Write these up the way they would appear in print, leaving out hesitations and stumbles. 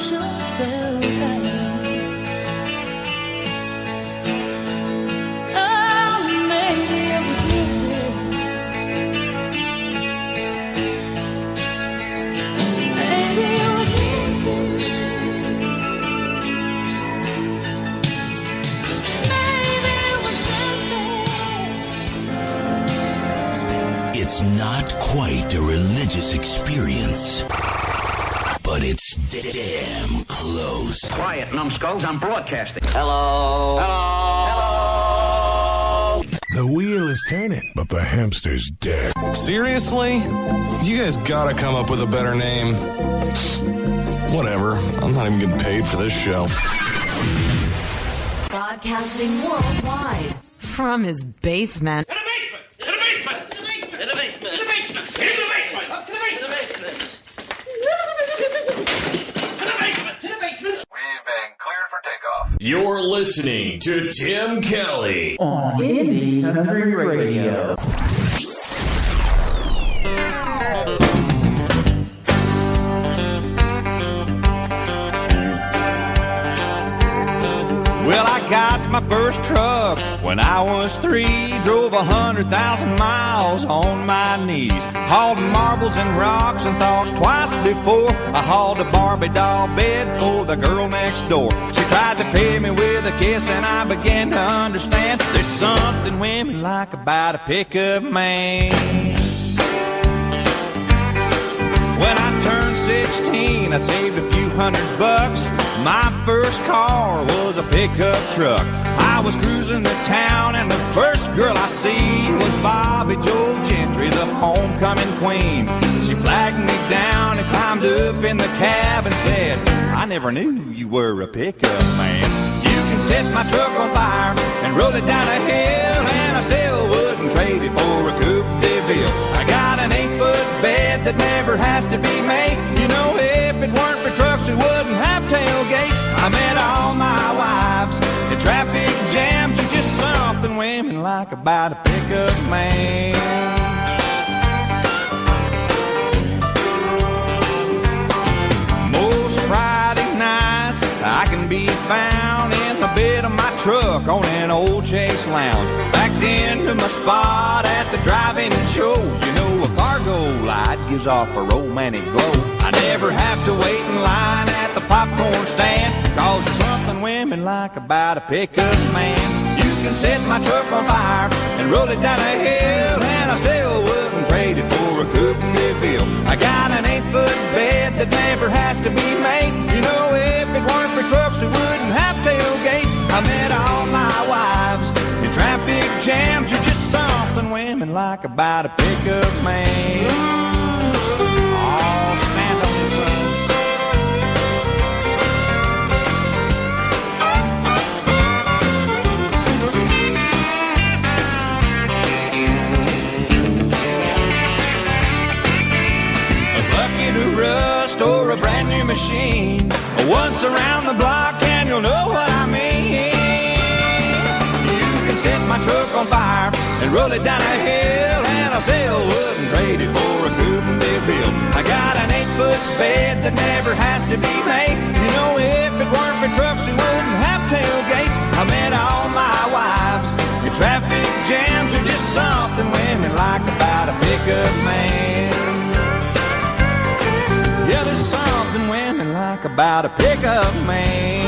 sure felt right. Oh, maybe it was Memphis. Maybe it was Memphis. Maybe it was Memphis. It's not quite a religious experience, but it's damn close. Quiet, numbskulls, I'm broadcasting. Hello. Hello. The wheel is turning, but the hamster's dead. Seriously? You guys gotta come up with a better name. Whatever. I'm not even getting paid for this show. Broadcasting worldwide from his basement. To the basement! To the basement! To the basement! To the basement! To the basement! Up to the basement! To the basement! To the basement! We've been cleared for takeoff. You're listening to Tim Kelly on Indie Country Radio. Well, I got my first truck when I was 3. Drove 100,000 miles on my knees. Hauled marbles and rocks and thought twice before I hauled a Barbie doll bed for the girl next door. She tried to pay me with a kiss and I began to understand there's something women like about a pickup man. When I turned 16, I saved a few $100. My first car was a pickup truck. I was cruising to town and the first girl I see was Bobby Joe Gentry, the homecoming queen. She flagged me down and climbed up in the cab and said, I never knew you were a pickup man. You can set my truck on fire and roll it down a hill, and I still wouldn't trade it for a Coupe de Ville. I got an 8-foot bed that never has to be made. You know, if it weren't for trucks, we wouldn't have tailgates. I met all my wives in traffic jams. There's just something women like about a pickup man. Most Friday nights I can be found in the bed of my truck on an old Chase Lounge, backed into my spot at the drive-in show. You know, a cargo light gives off a romantic glow. I never have to wait in line at the popcorn stand, 'cause there's something women like about a pickup man. You can set my truck on fire and roll it down a hill, and I still wouldn't trade it for a Coupe de Ville. I got an 8-foot bed that never has to be made. You know, if it weren't for trucks, we wouldn't have tailgates. I met all my wives in traffic jams. You're just something women like about a pickup man. Oh, stand on this road. A bucket of rust or a brand new machine, once around the block and you'll know what I mean. You can set my truck on fire and roll it down a hill, and I still wouldn't trade it for a Coupe de Ville. I got an 8-foot bed that never has to be made. You know, if it weren't for trucks, we wouldn't have tailgates. I met all my wives in traffic jams. Are just something women like about a pickup man. Yeah, there's something women like about a pickup man.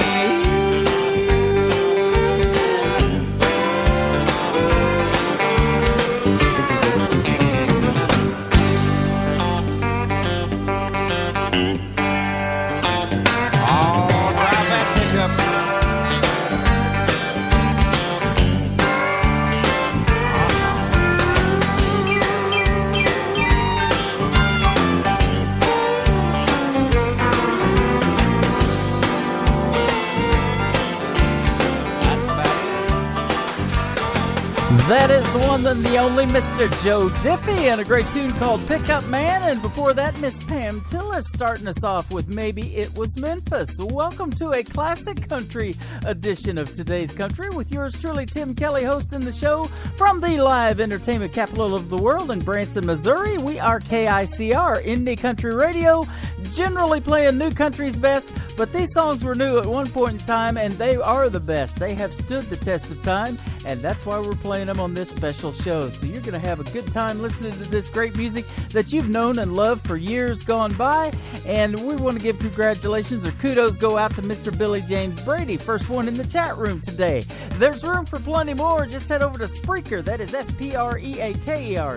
That is the one and the only Mr. Joe Diffie, and a great tune called Pickup Man. And before that, Miss Pam Tillis starting us off with Maybe It Was Memphis. Welcome to a classic country edition of Today's Country with yours truly, Tim Kelly, hosting the show from the live entertainment capital of the world in Branson, Missouri. We are KICR, Indie Country Radio, generally playing new country's best, but these songs were new at one point in time, and they are the best. They have stood the test of time, and that's why we're playing them on this special show. So you're going to have a good time listening to this great music that you've known and loved for years gone by. And we want to give congratulations or kudos go out to Mr. Billy James Brady, first one in the chat room today. There's room for plenty more. Just head over to Spreaker. That is Spreaker,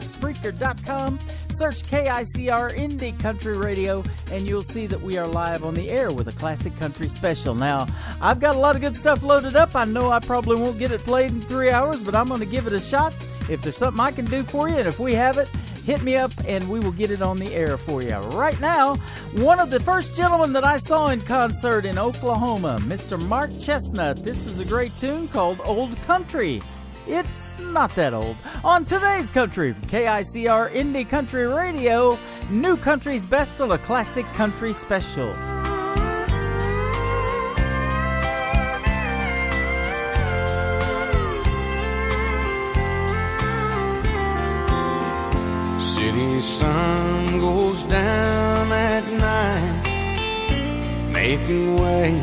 Spreaker.com. Search KICR Indie Country Radio, and you'll see that we are live on the air with a classic country special. Now, I've got a lot of good stuff loaded up. I know I probably won't get it played in 3 hours, but I'm going to give it a shot. If there's something I can do for you, and if we have it, hit me up and we will get it on the air for you. Right now, one of the first gentlemen that I saw in concert in Oklahoma, Mr. Mark Chestnut. This is a great tune called Old Country. It's not that old. On today's Country from KICR Indie Country Radio, New Country's Best on a Classic Country Special. City sun goes down at night, making way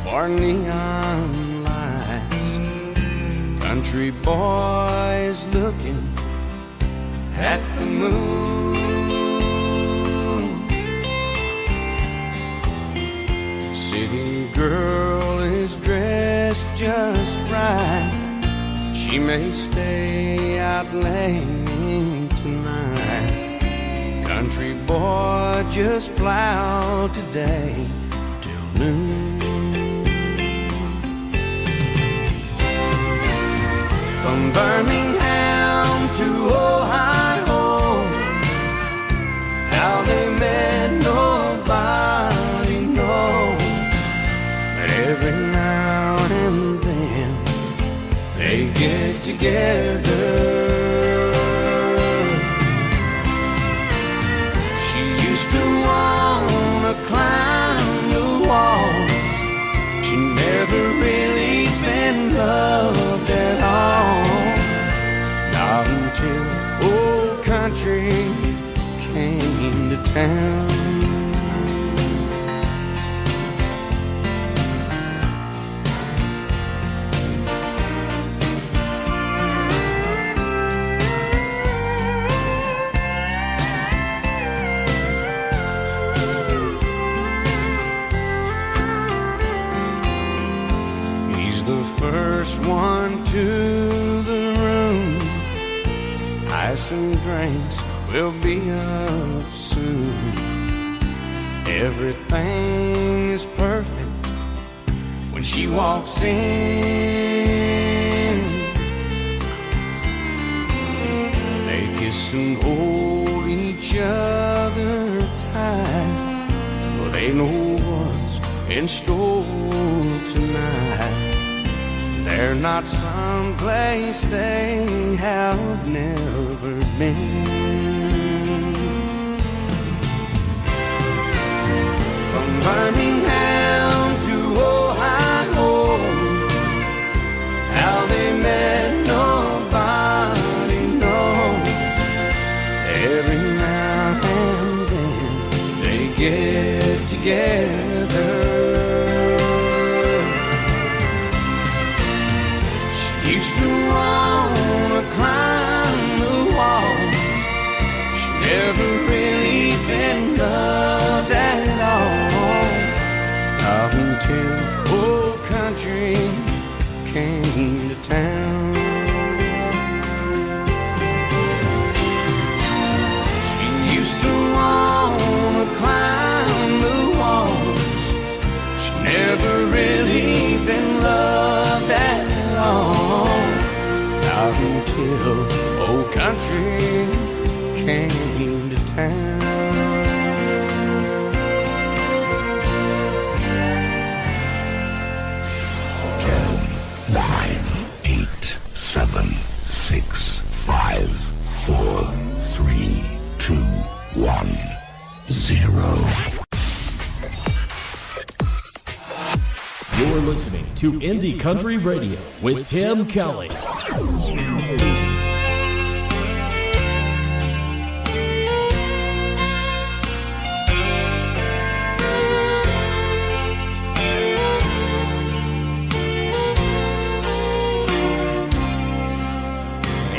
for neon lights. Country boys looking at the moon. City girl is dressed just right. She may stay out late tonight. Country boy just plow today till noon. From Birmingham to Ohio, how they met nobody knows. But every now and then they get together. She used to wanna climb the walls. She never really been loved at all. Not until old country came to town. He's the first one to the room. Ice and drinks will be up soon. Everything is perfect when she walks in. They kiss and hold each other tight, for they know what's in store tonight. They're not someplace they have never been. From Birmingham to Ohio, how they met nobody knows. Every now and then they get together. Used to wanna climb the wall. She never really been loved at all. Not until old country came to town. She used to wanna climb the walls. She never really been loved at all. Not until old country came to town. 10, 9, 8, 7, 6, 5, 4, 3, 2, 1, 0. You're listening to Indie Country Radio with Tim Kelly.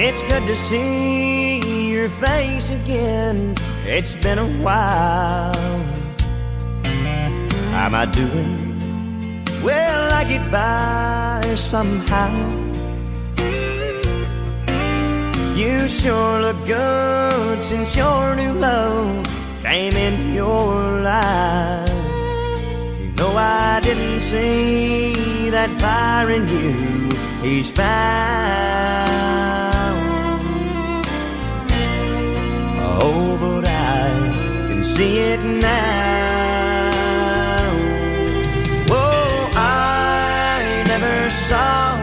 It's good to see your face again. It's been a while. How am I doing? Well, I get by somehow. You sure look good since your new love came in your life. You know I didn't see that fire in you he's found. Oh, but I can see it now. Oh, I never saw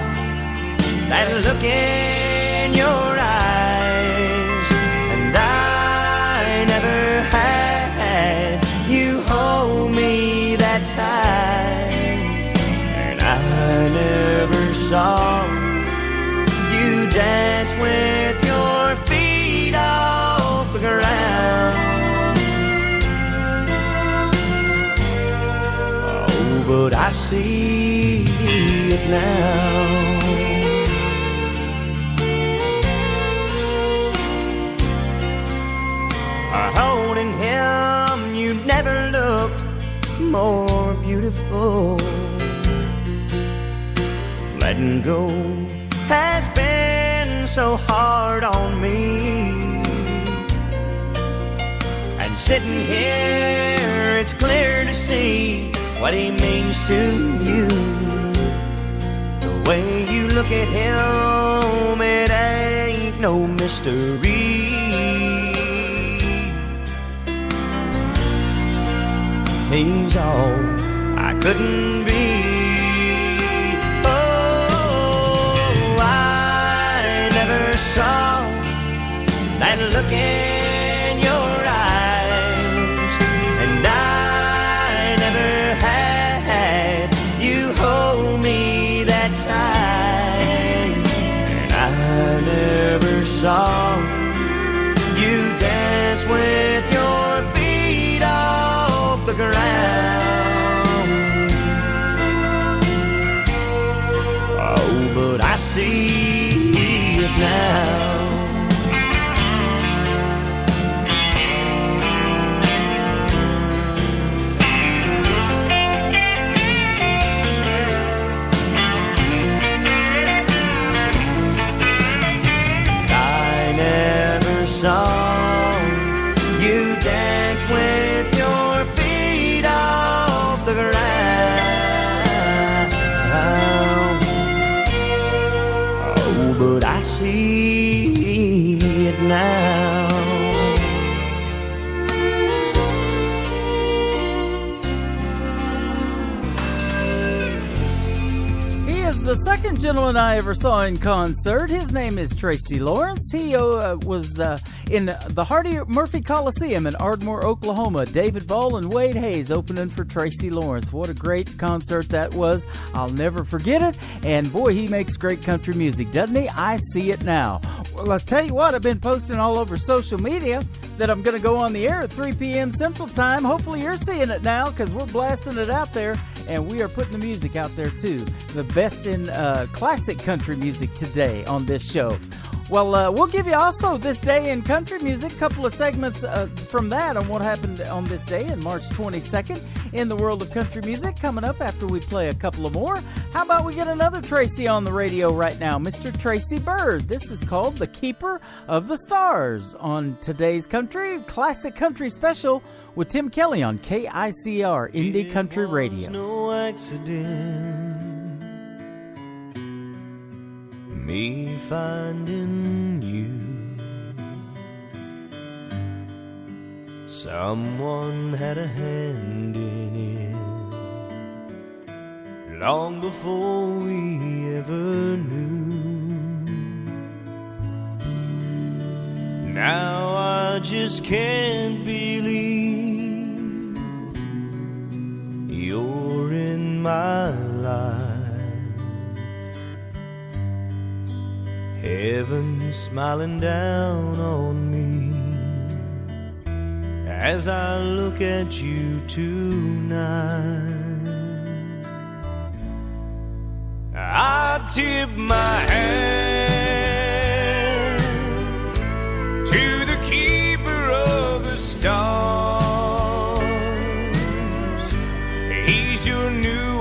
that look in your eyes, and I never had you hold me that tight, and I never saw you dance with your feet off the ground. Oh, but I see it now. Holding him, you never looked more beautiful. Letting go has been so hard on me. And sitting here, it's clear to see what he means to you. The way you look at him, it ain't no mystery. He's all I couldn't be. Oh, I never saw that look in your eyes, and I never had you hold me that tight, and I never saw you dance with your feet off the ground. Oh, but I see it now. I never saw you dance with your feet off the ground. Oh, but I see it now. He is the second gentleman I ever saw in concert. His name is Tracy Lawrence. He was in the Hardy Murphy Coliseum in Ardmore, Oklahoma. David Ball and Wade Hayes opening for Tracy Lawrence. What a great concert that was. I'll never forget it. And boy, he makes great country music, doesn't he? I see it now. Well, I'll tell you what, I've been posting all over social media that I'm going to go on the air at 3 p.m. Central Time. Hopefully you're seeing it now, because we're blasting it out there, and we are putting the music out there too. The best in classic country music today on this show. Well, we'll give you also this day in country music, a couple of segments from that on what happened on this day in March 22nd in the world of country music coming up after we play a couple of more. How about we get another Tracy on the radio right now, Mr. Tracy Byrd. This is called The Keeper of the Stars on today's Country Classic Country Special with Tim Kelly on KICR Indie Country Radio. No accident, me finding you. Someone had a hand in it long before we ever knew. Now I just can't believe you're in my life. Heaven smiling down on me as I look at you tonight. I tip my hat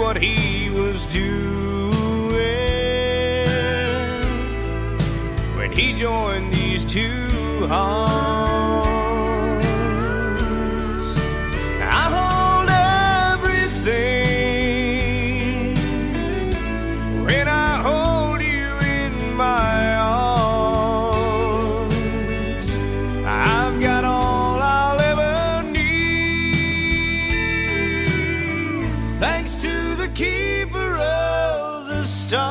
what he was doing when he joined these two hearts. I hold everything when I hold you in my arms. I've got all I'll ever need, thanks to the keeper of the stars.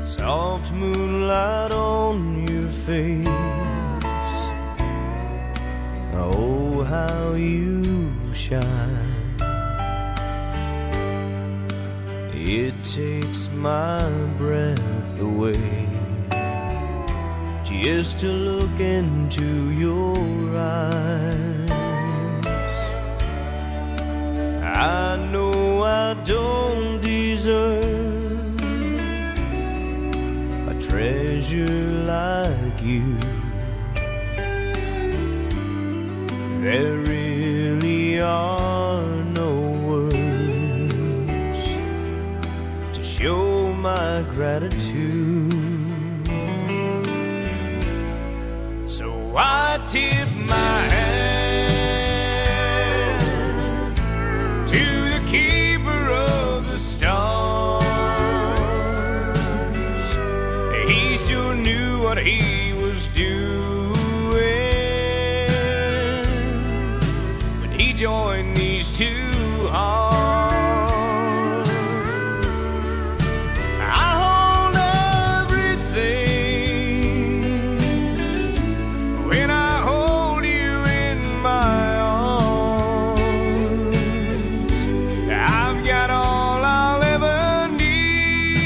Soft moonlight on your face, oh how you shine. It takes my breath away just to look into your eyes. I know I don't deserve a treasure like you. There really are no words to show my gratitude. So I tip my hand to the keeper of the stars. He sure knew what he was doing when he joined these two hearts. I hold everything when I hold you in my arms. I've got all I'll ever need,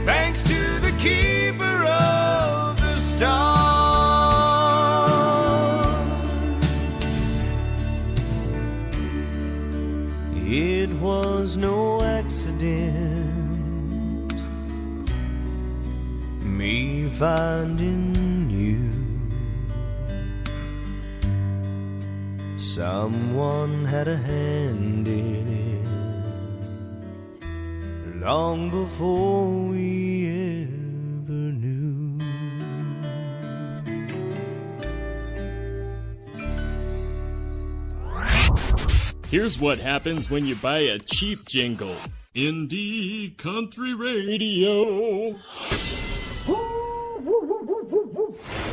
thanks to the keeper of the stars. It was no accident, me finding you. Someone had a hand in it long before we ever knew. Here's what happens when you buy a cheap jingle. Indie Country Radio.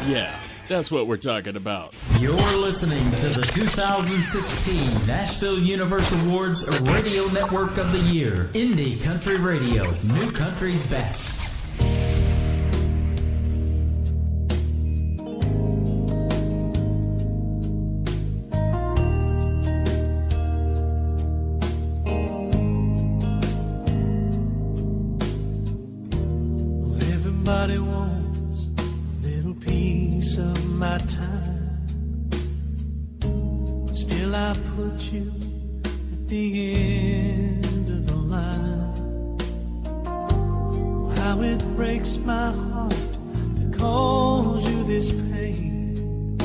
Yeah, that's what we're talking about. You're listening to the 2016 Nashville Universe Awards Radio Network of the Year. Indie Country Radio, New Country's best. Everybody wants a little piece of my time, but still I put you at the end of the line. Oh, how it breaks my heart to cause you this pain,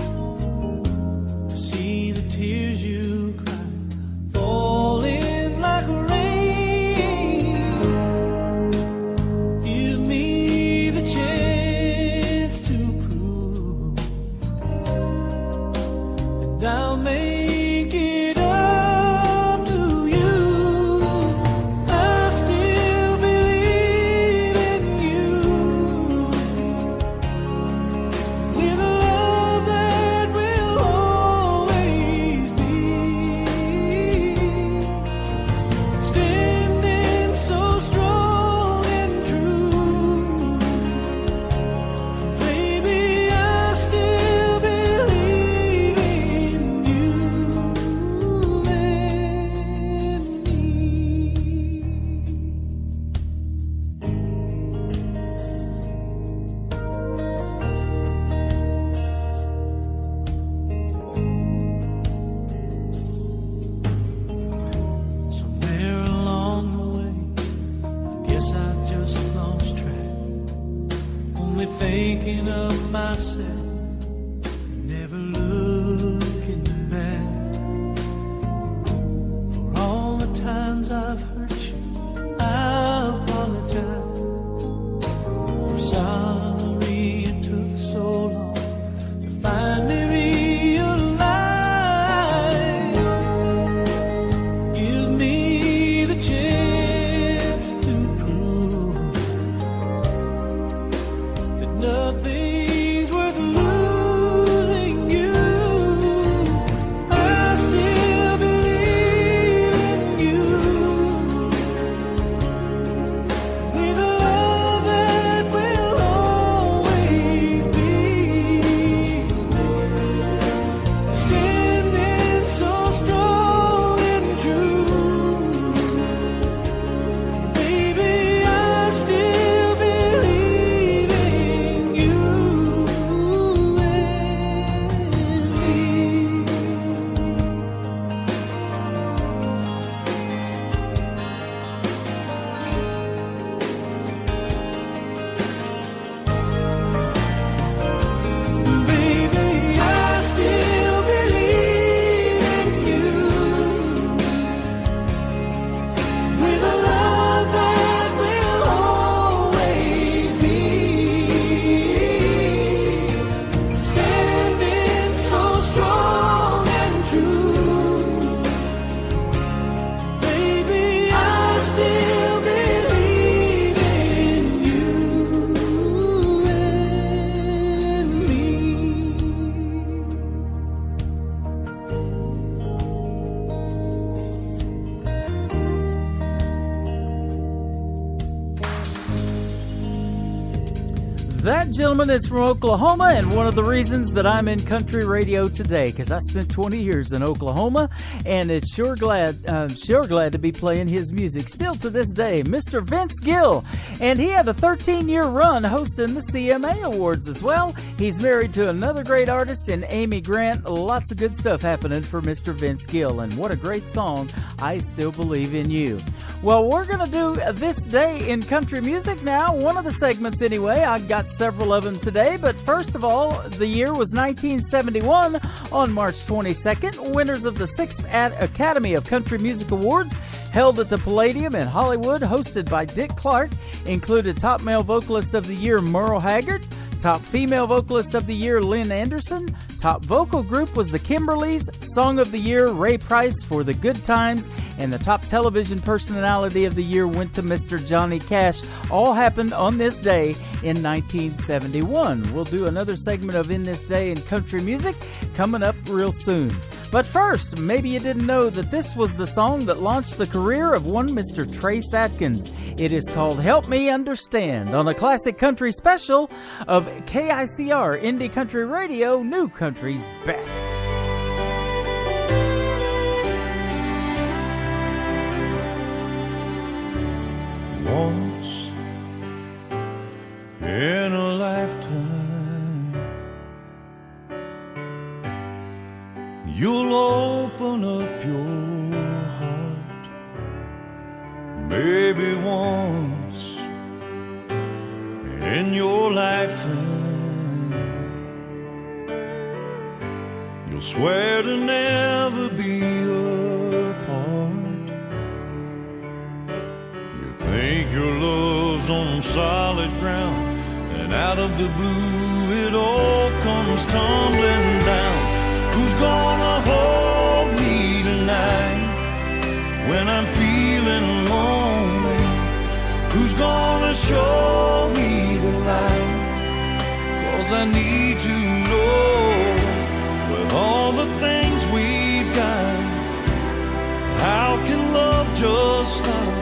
to see the tears you cry falling like rain. Give me the chance to prove, and I'll make it up to you. I still believe in you, with a love that will always be. Standing so strong and true, baby, I still believe in you and me. Somewhere along the way, I guess I just lost track, only thinking of myself nothing's worth losing you. I still believe in you. With a love that will always be standing so strong and true. Baby, I still believe in you and me. Baby, I still believe in you. With a love that will always be standing so strong and true. Baby, I still believe in you and me. That gentleman is from Oklahoma, and one of the reasons that I'm in country radio today, because I spent 20 years in Oklahoma, and it's sure glad to be playing his music still to this day, Mr. Vince Gill. And he had a 13-year run hosting the CMA Awards as well. He's married to another great artist in Amy Grant. Lots of good stuff happening for Mr. Vince Gill, and what a great song, I Still Believe in You. Well, we're going to do This Day in Country Music now, one of the segments anyway. I got several of them today, but first of all, the year was 1971. On March 22nd, winners of the 6th Academy of Country Music Awards held at the Palladium in Hollywood, hosted by Dick Clark, included Top Male Vocalist of the Year Merle Haggard, Top Female Vocalist of the Year Lynn Anderson, Top Vocal Group was the Kimberlys, Song of the Year Ray Price for The Good Times, and the Top Television Personality of the Year went to Mr. Johnny Cash. All happened on this day in 1971. We'll do another segment of In This Day in Country Music coming up real soon. But first, maybe you didn't know that this was the song that launched the career of one Mr. Trace Atkins. It is called Help Me Understand on a classic country special of KICR Indie Country Radio, New Country's Best. Once in a lifetime, you'll open up your heart. Maybe once in your lifetime, you'll swear to never be apart. Think your love's on solid ground, and out of the blue it all comes tumbling down. Who's gonna hold me tonight when I'm feeling lonely? Who's gonna show me the light? 'Cause I need to know, with all the things we've got, how can love just stop?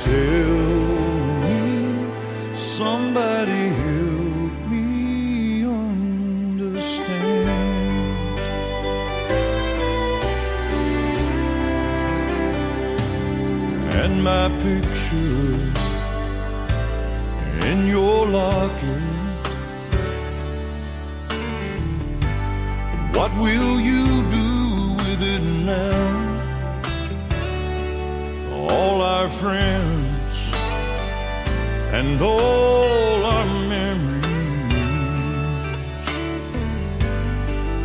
Tell me, somebody help me understand. And my picture in your locker, what will you do with it now? All our friends and all our memories,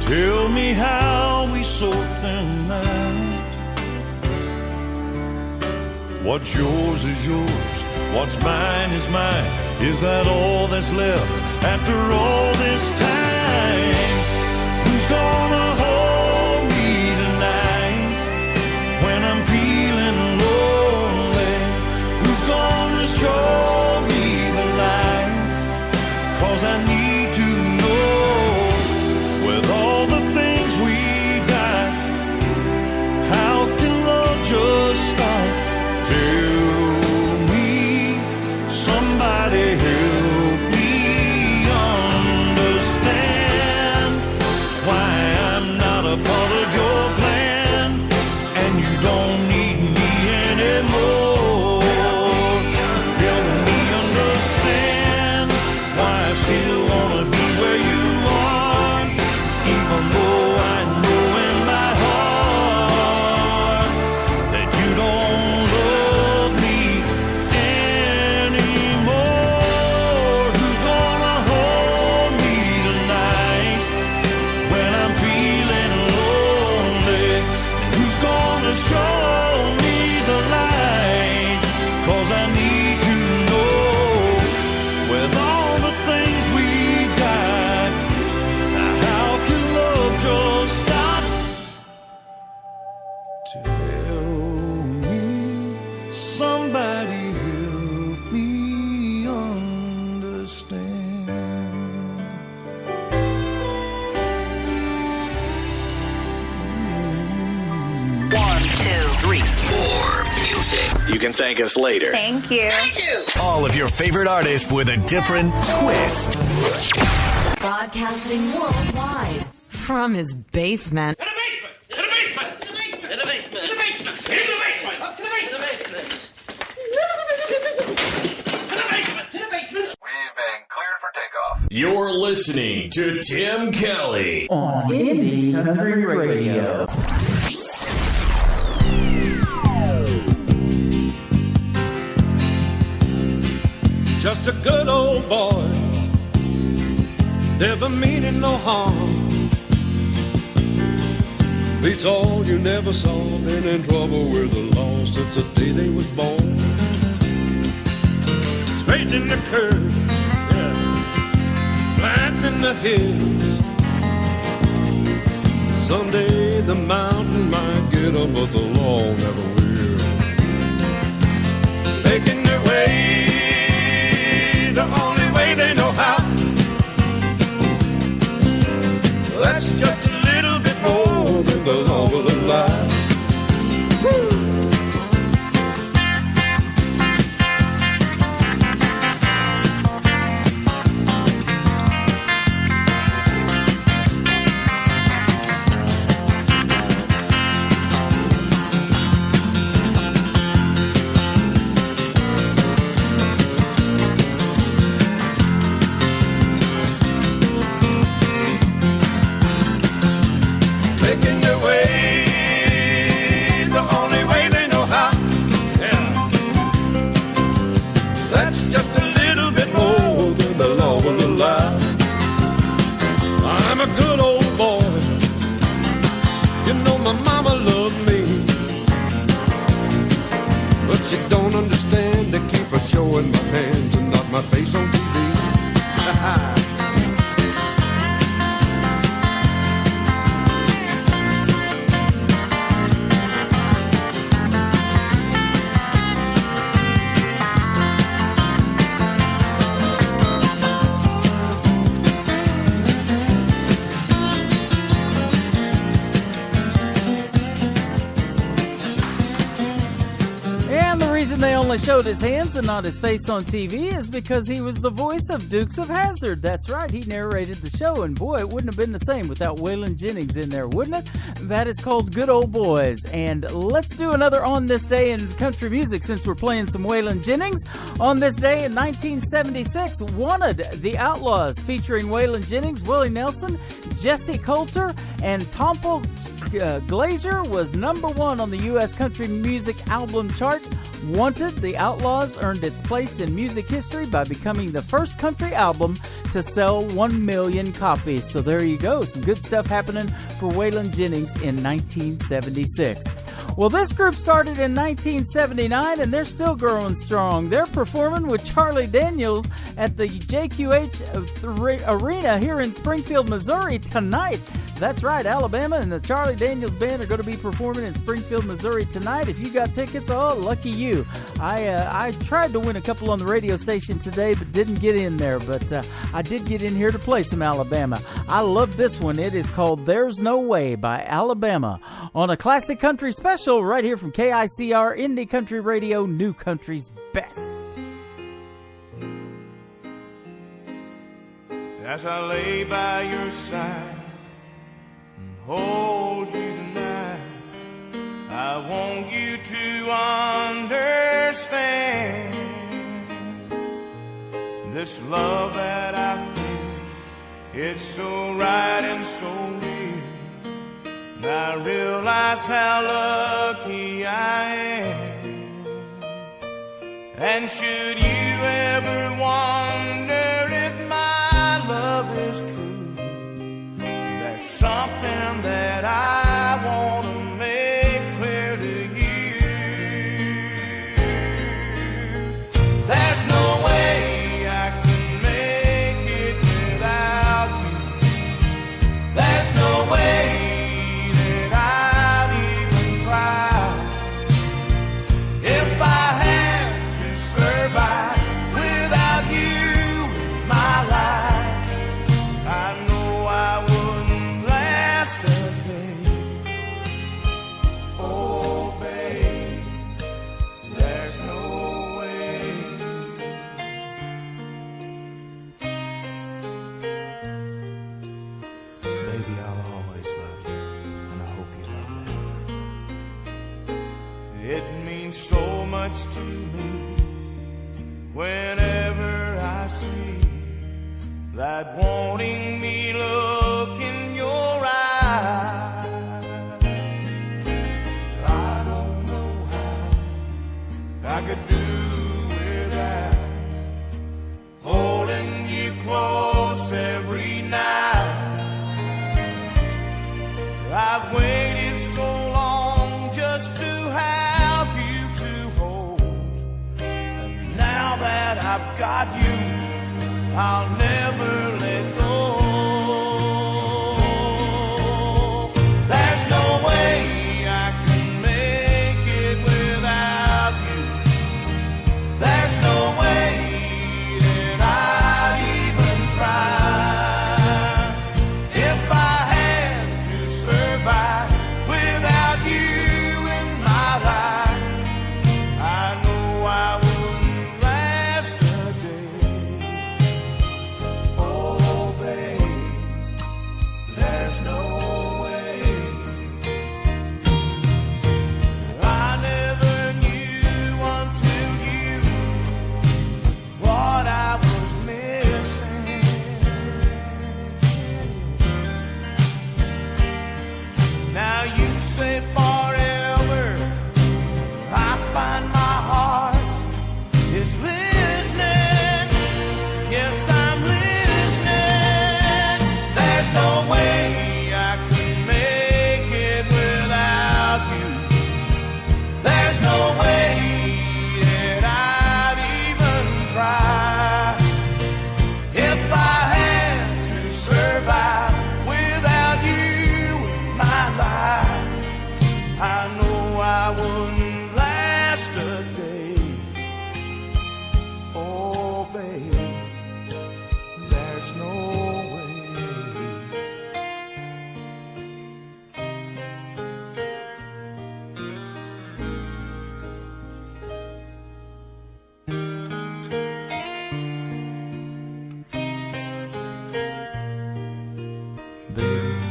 tell me how we sort them out. What's yours is yours, what's mine is mine. Is that all that's left after all this time? Who's gonna hold me tonight when I'm feeling lonely? Who's gonna show me the light? 'Cause I need music. You can thank us later. Thank you. All of your favorite artists with a different twist. Broadcasting worldwide from his basement. You're listening to Tim Kelly on Indie Country Radio. Just a good old boy, never meaning no harm. Beats all you never saw, been in trouble with the law since the day they was born. Straightening the curve, flattening the hills. Someday the mountain might get them, but the law never will. Making their way the only way they know how. That's just a little bit more than the law will allow. Woo! Showed his hands and not his face on TV is because he was the voice of Dukes of Hazzard. That's right, he narrated the show, and boy, it wouldn't have been the same without Waylon Jennings in there, wouldn't it? That is called Good Old Boys. And let's do another On This Day in country music since we're playing some Waylon Jennings. On this day in 1976, Wanted, The Outlaws, featuring Waylon Jennings, Willie Nelson, Jesse Coulter, and Tomple Glazier, was number one on the U.S. country music album chart. Wanted, The Outlaws earned its place in music history by becoming the first country album to sell 1 million copies. So there you go, some good stuff happening for Waylon Jennings in 1976. Well, this group started in 1979 and they're still growing strong. They're performing with Charlie Daniels at the JQH Arena here in Springfield, Missouri tonight. That's right, Alabama and the Charlie Daniels Band are going to be performing in Springfield, Missouri tonight. If you got tickets, oh, lucky you. I tried to win a couple on the radio station today, but didn't get in there. But I did get in here to play some Alabama. I love this one. It is called There's No Way by Alabama on a classic country special right here from KICR Indie Country Radio, New Country's Best. As I lay by your side and hold you tonight, I want you to understand this love that I feel, it's so right and so real. And I realize how lucky I am. And should you ever wonder if my love is true, there's something that I want to make clear to you. There's no way I can make it without you. There's no way that I'd even try if I had to survive without you in my life. I know I wouldn't last a day. happens to me whenever I see that wanting me look in your eyes. I don't know how I could do without holding you close every night. I've waited so long just to have you to hold, and now that I've got you, I'll never let go. There's no way I can make it without you. There's no way that I'd even try. If I had to survive without you in my life, I know I wouldn't last a day. Oh, babe, there's no way. I never knew until you what I was missing. Now you say forever, I find my heart is listening. Yes, I'm listening. There's no way I can make it without you. There's no way that I'd even try. If I had to survive without you in my life, I know I wouldn't last a day. Oh, babe, there's no way. Babe,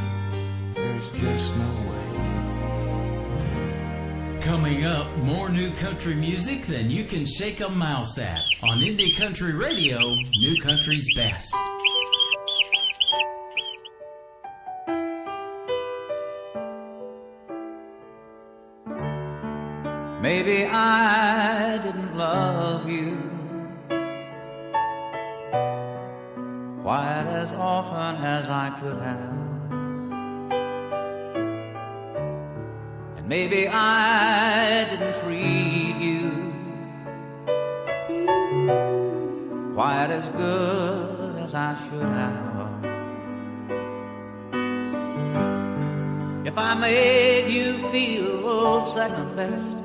there's just no way. Coming up, more new country music than you can shake a mouse at. On Indie Country Radio, New Country's Best. Maybe I didn't love you quite as often as I could have. And maybe I didn't treat you quite as good as I should have. If I made you feel second best,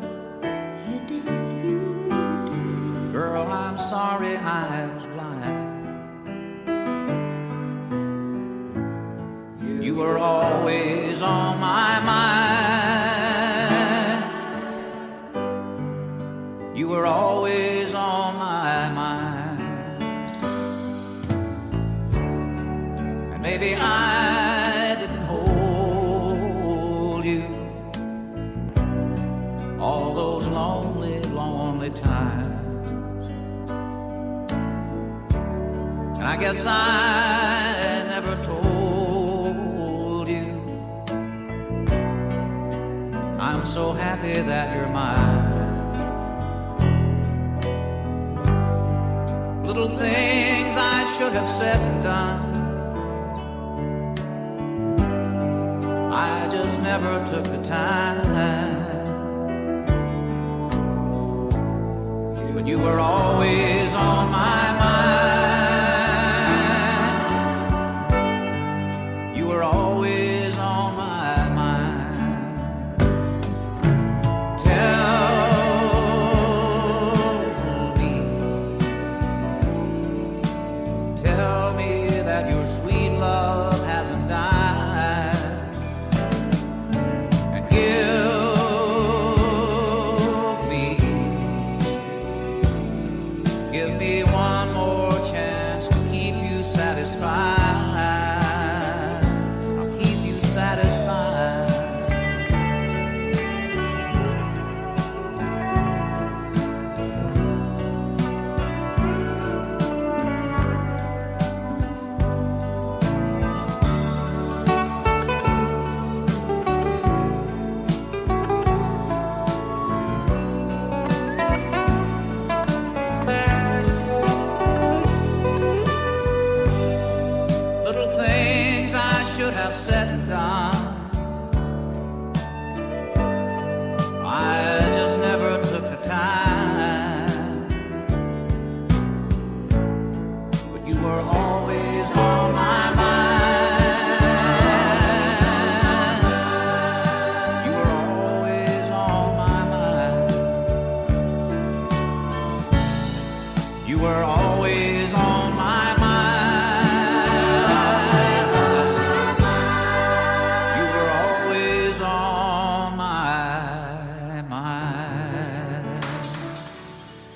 girl, I'm sorry I was blind. You were always on my mind. You were always on my mind. And maybe I didn't hold you all those lonely, lonely times. And I guess I never told you I'm so happy that you're mine. Little things I should have said and done, I just never took the time. But you were always on my mind. You were always on my mind. Tell me that your sweet love hasn't died. And give me is said and done, I just never took the time. But you were always on my mind. You were always on my mind. You were always on my mind. You were always on my mind.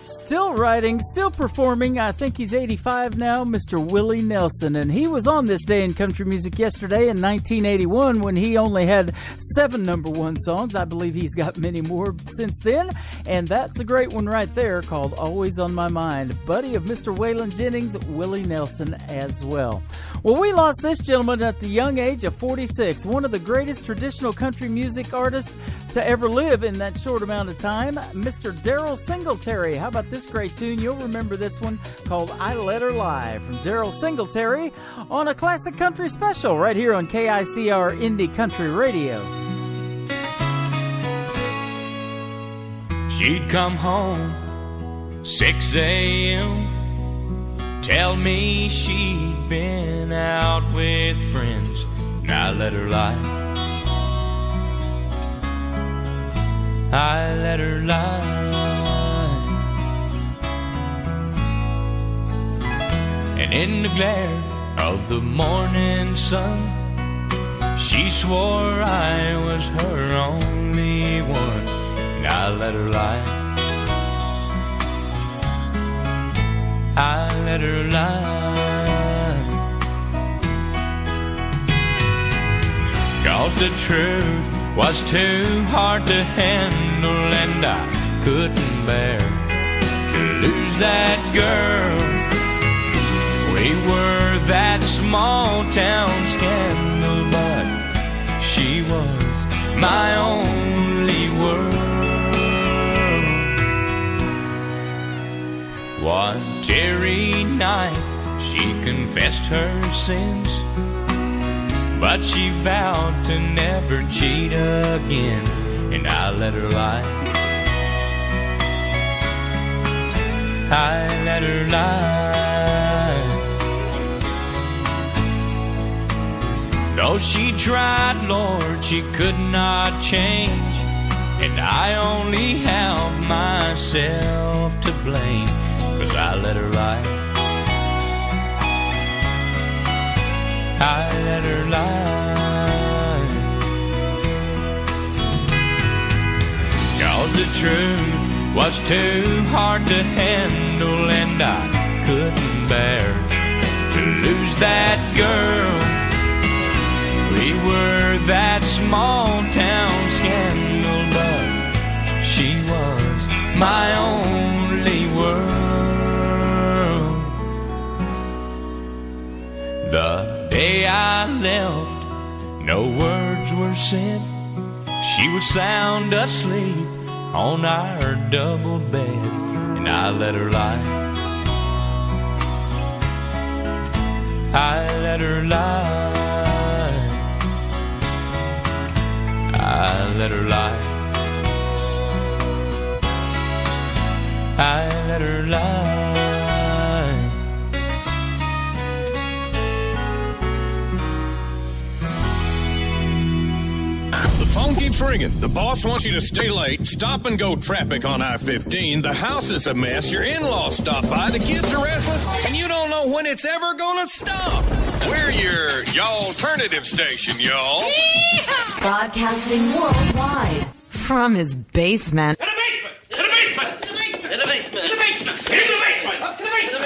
Still writing, still performing. I think he's 85 now, Mr. Willie Nelson. And he was on This Day in Country Music yesterday in 1981 when he only had 7 #1 songs. I believe he's got many more since then. And that's a great one right there called Always on My Mind. Buddy of Mr. Waylon Jennings, Willie Nelson as well. Well, we lost this gentleman at the young age of 46, one of the greatest traditional country music artists to ever live in that short amount of time, Mr. Darrell Singletary. How about this great tune? You'll remember this one called I Let Her Lie from Darrell Singletary on a classic country special right here on KICR Indie Country Radio. She'd come home 6 a.m. Tell me she'd been out with friends, and I let her lie. I let her lie. And in the glare of the morning sun, she swore I was her only one, and I let her lie. I let her lie. 'Cause the truth was too hard to handle, and I couldn't bear to lose that girl. We were that small town scandal, but she was my only world. One dreary night she confessed her sins, but she vowed to never cheat again, and I let her lie. I let her lie. Though she tried, Lord, she could not change, and I only have myself to blame, 'cause I let her lie. I let her lie. 'Cause the truth was too hard to handle, and I couldn't bear to lose that girl. We were that small town scandal, but she was my only world. The day I left, no words were said. She was sound asleep on our double bed, and I let her lie. I let her lie. I let her lie. I let her lie. The phone keeps ringing. The boss wants you to stay late. Stop and go traffic on I-15. The house is a mess. Your in-laws stop by. The kids are restless, and you don't know when it's ever gonna stop. We're your y'all-alternative station, y'all. Yeehaw! Broadcasting worldwide from his basement. To the basement! To the basement! To the basement! To the basement! To the basement! To the basement! Up to the basement! To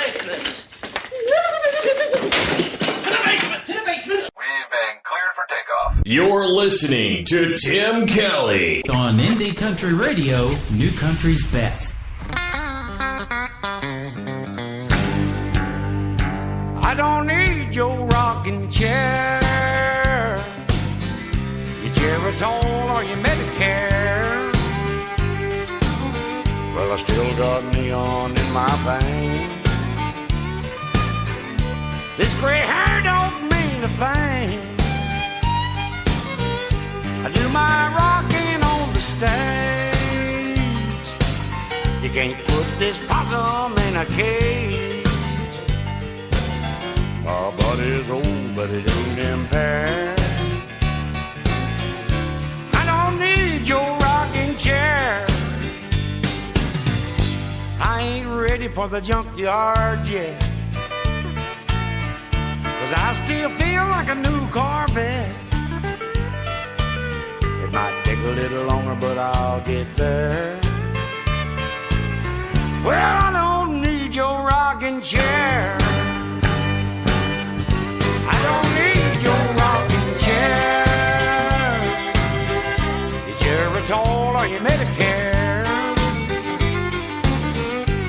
the basement! To the basement! We've been cleared for takeoff. You're listening to Tim Kelly on Indie Country Radio, New Country's Best. I don't need your rocking chair, your Geritol or your Medicare. Well, I still got neon in my veins. This gray hair don't mean a thing. this possum in a cage. My body's old, but it ain't impaired. I don't need your rocking chair. I ain't ready for the junkyard yet, 'cause I still feel like a new Corvette. It might take a little longer, but I'll get there. Well, I don't need your rocking chair. I don't need your rocking chair. Your Geritol or your Medicare.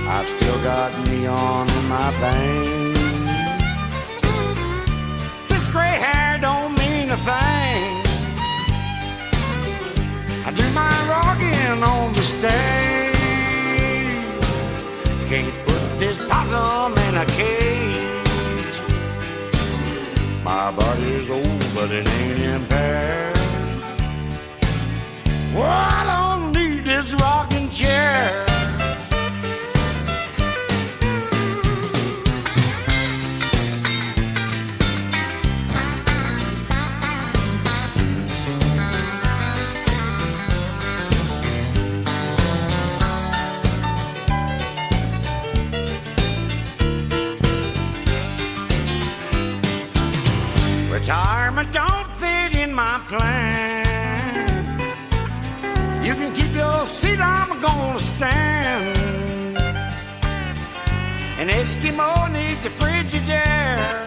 I've still got neon in my veins. This gray hair don't mean a thing. I do my rocking on the stage. You can't put this possum in a cage. My body's old, but it ain't impaired. Well, I don't need this rocking chair. Retirement don't fit in my plan. You can keep your seat, I'm gonna stand. An Eskimo needs a Frigidaire,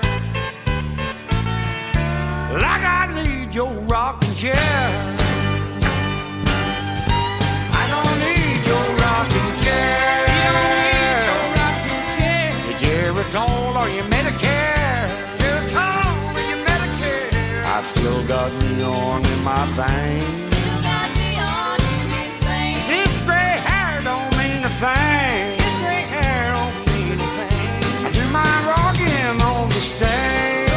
like I need your rocking chair. I don't need your rocking chair. You don't need your rocking chair. Your Geritol or your Medicare. I've still got neon in my veins. This gray hair don't mean a thing. This gray hair don't mean a thing. I do my rocking on the stage.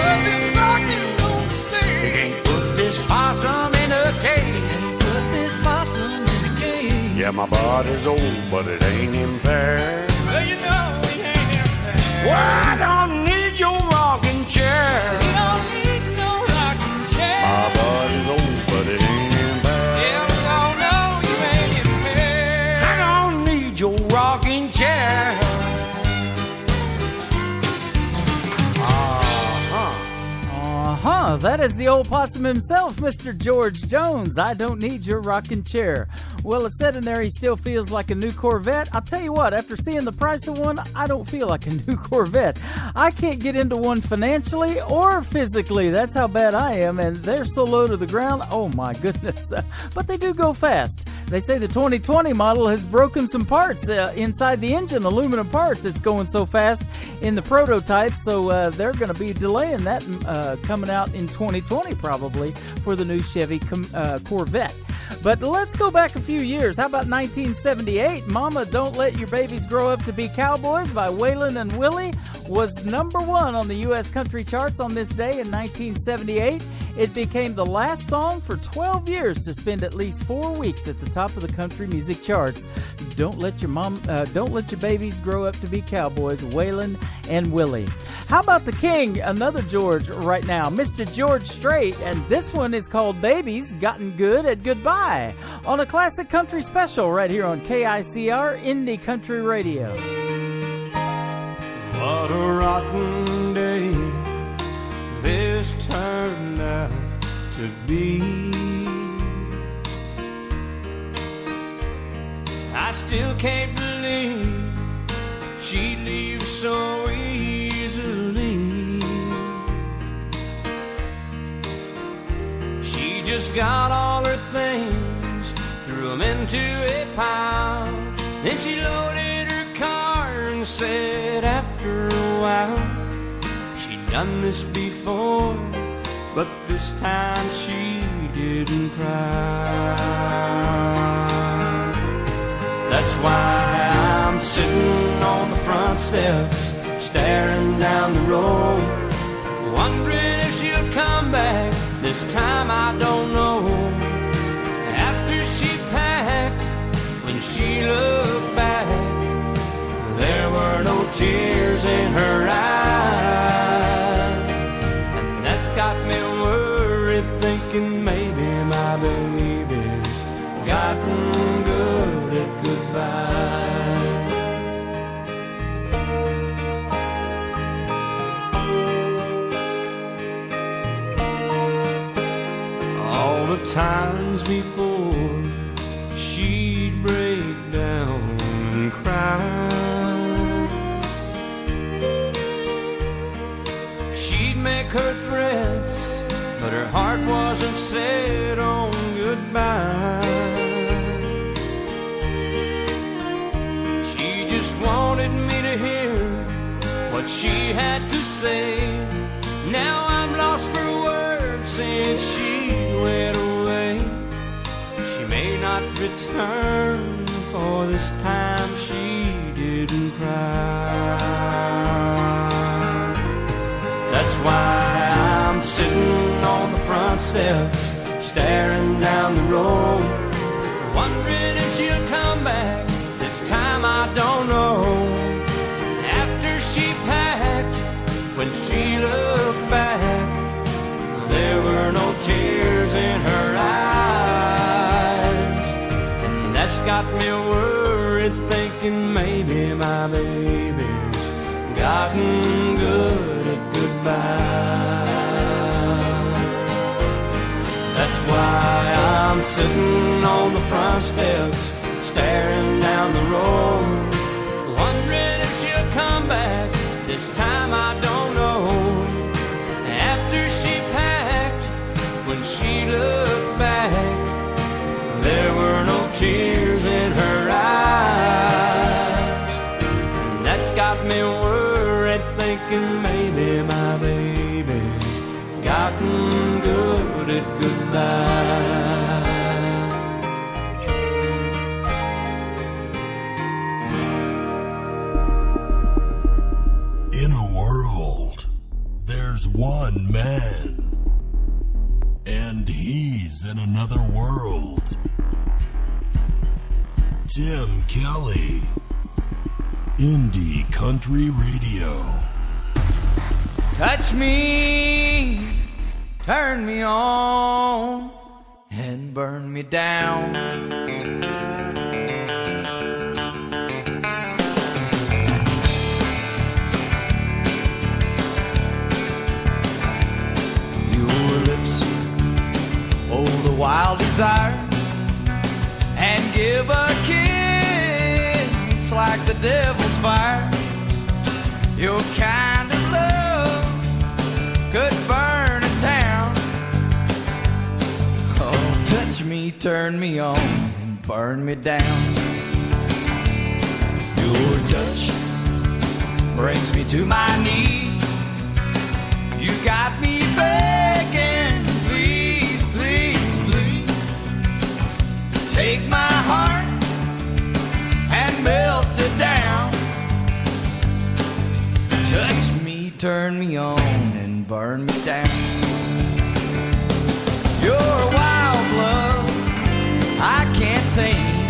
You can't put this possum in a cage. Put this possum in a cage. Yeah, my body's old, but it ain't impaired. Well, you know it ain't impaired. Well, I don't need your rocking chair. You don't need no rocking chair. My body's old, but it ain't impaired. Yeah, we all know you ain't impaired. I don't need your rocking chair. That is the old possum himself, Mr. George Jones. I don't need your rocking chair. Well, it said in there he still feels like a new Corvette. I'll tell you what, after seeing the price of one, I don't feel like a new Corvette. I can't get into one financially or physically. That's how bad I am, and they're so low to the ground. Oh, my goodness. But they do go fast. They say the 2020 model has broken some parts inside the engine, aluminum parts. It's going so fast in the prototype, so they're going to be delaying that coming out in 2020 probably for the new Chevy Corvette. But let's go back a few years. How about 1978? Mama, Don't Let Your Babies Grow Up to Be Cowboys by Waylon and Willie was #1 on the U.S. country charts on this day in 1978. It became the last song for 12 years to spend at least 4 weeks at the top of the country music charts. Don't let your babies grow up to be cowboys, Waylon and Willie. How about the king, another George right now, Mr. George Strait, and this one is called Baby's Gotten Good at Goodbye on a classic country special right here on KICR Indie Country Radio. What a rotten day this turned out to be. I still can't believe she'd leave so easily. She just got all her things, threw them into a pile. Then she loaded her car and said after a while, she'd done this before, but this time she didn't cry. That's why I'm sitting on the front steps, staring down the road, wondering if she'll come back. This time I don't know. After she packed, when she looked back, tears in her eyes. And that's got me worried, thinking maybe my baby's gotten good at goodbye. All the times before she'd break down and cry, she'd make her threats, but her heart wasn't set on goodbye. She just wanted me to hear what she had to say. Now I'm lost for words since she went away. She may not return, for this time she didn't cry. That's why I'm sitting on the front steps, staring down the road, wondering if she'll come back. This time I don't know. After she packed, when she looked back, there were no tears in her eyes. And that's got me worried, thinking maybe my baby's gotten good at goodbye. That's why I'm sitting on the front steps, staring down the road, wondering if she'll come back. This time I don't know. After she packed, when she looked back, there were no tears in her eyes. And that's got me worried, thinking maybe my baby's gotten good at goodbye. In a world, there's one man, and he's in another world. Tim Kelly, Indie Country Radio. Touch me, turn me on, and burn me down. Your lips hold a wild desire, and give a kiss like the devil's fire. Your kind of love could burn a town. Oh, touch me, turn me on, and burn me down. Your touch brings me to my knees. You got me begging, please, please, please. Take my heart and melt it down. Touch me, turn me on, and burn me down. Your wild love I can't tame.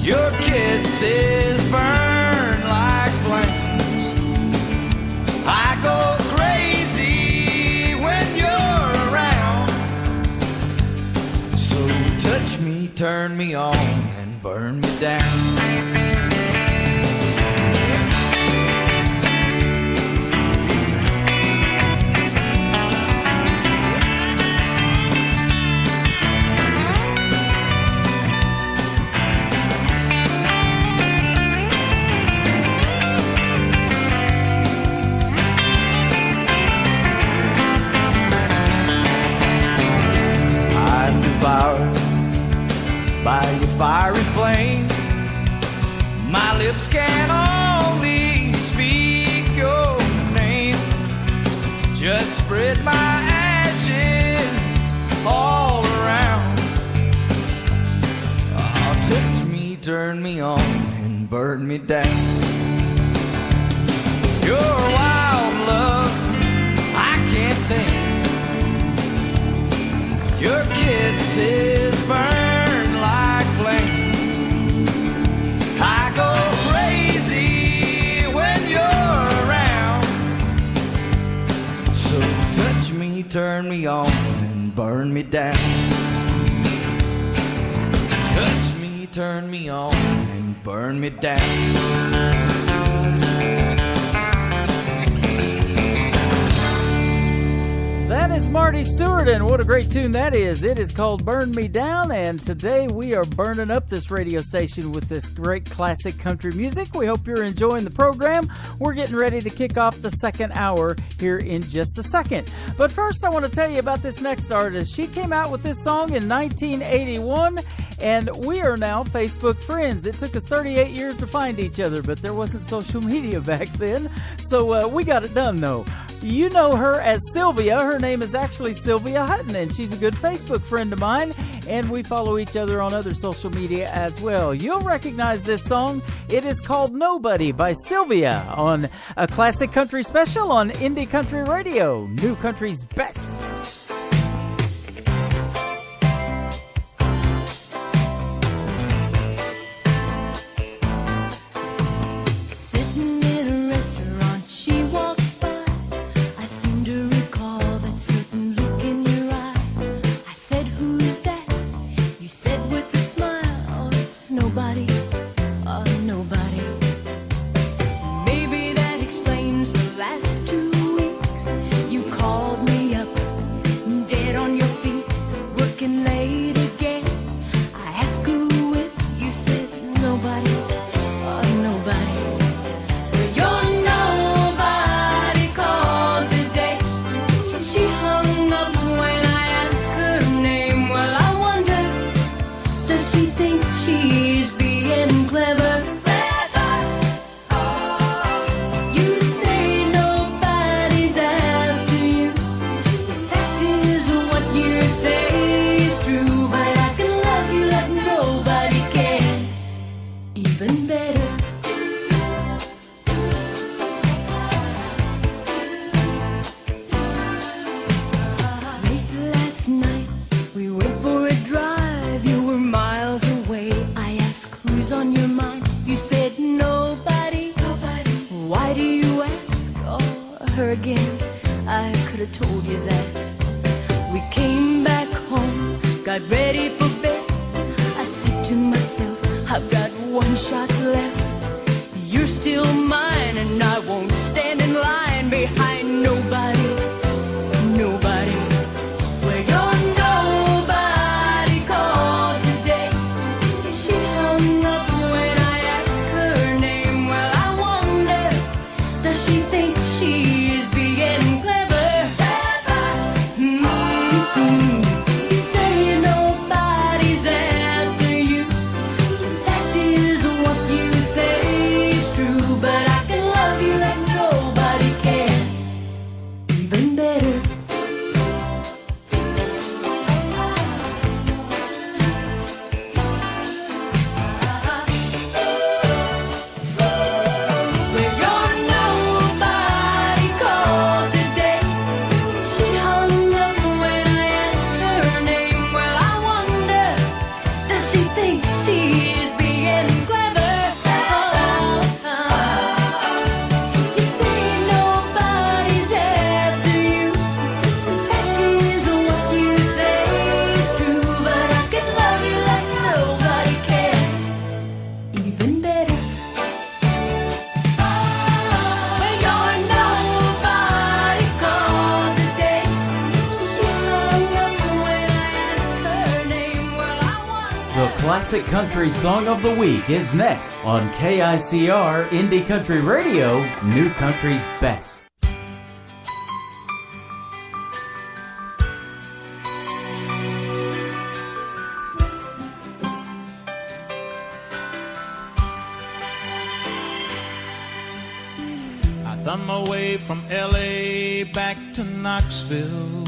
Your kisses burn like flames. I go crazy when you're around. So touch me, turn me on, and burn me down. By your fiery flame, my lips can only speak your name. Just spread my ashes all around. Oh, touch me, turn me on, and burn me down. Your wild love I can't tame. Your kisses burn like flames. I go crazy Touch me, turn me on, and burn me down. Touch me, turn me on, and burn me down. That is Marty Stewart, and what a great tune that is. It is called Burn Me Down, and today we are burning up this radio station with this great classic country music. We hope you're enjoying the program. We're getting ready to kick off the second hour here in just a second. But first, I want to tell you about this next artist. She came out with this song in 1981, and we are now Facebook friends. It took us 38 years to find each other, but there wasn't social media back then, so we got it done, though. You know her as Sylvia. Her name is actually Sylvia Hutton, and she's a good Facebook friend of mine, and we follow each other on other social media as well. You'll recognize this song. It is called Nobody by Sylvia on a classic country special on Indie Country Radio, New Country's Best. Sitting in a restaurant, she walked by. I seem to recall that certain look in your eye. I said, "Who's that?" You said with a smile, "Oh, it's nobody, oh, nobody." Maybe that explains the last 2 weeks. You called me up, dead on your feet, working late again. I asked who with, you said nobody, oh, nobody. Well, you're nobody called today. She hung up when I asked her name. Well, I wonder, does she think she's being clever? You say nobody's after you. The fact is, what you say is true. But I can love you like nobody can. Even better. Late last night, we went for a drive. You were miles away. I asked who's on your mind. You said nobody. Nobody. Why do you ask? Oh, her again. I could have told you that. We came back home, got ready for bed. I said to myself, I've got one shot left. You're still mine, and I won't stand in line behind nobody. Nobody. Well, you're nobody called today. She hung up when I asked her name. Well, I wonder, does she think she's being clever? You say nobody's after you. The fact is, what you say is true. But I can love you like nobody can. Even better. Well, you're nobody called today. She hung up when I asked her name. Well, I wonder, does she think she's being clever? You say nobody's after you. The fact is, what you say is true. But I can love you like nobody can. Even better. Well, you're nobody called today. She hung up when I asked her name. Well, I wonder. The Classic Country Song of the Week is next on KICR Indie Country Radio, New Country's Best. I thumb my way from LA back to Knoxville.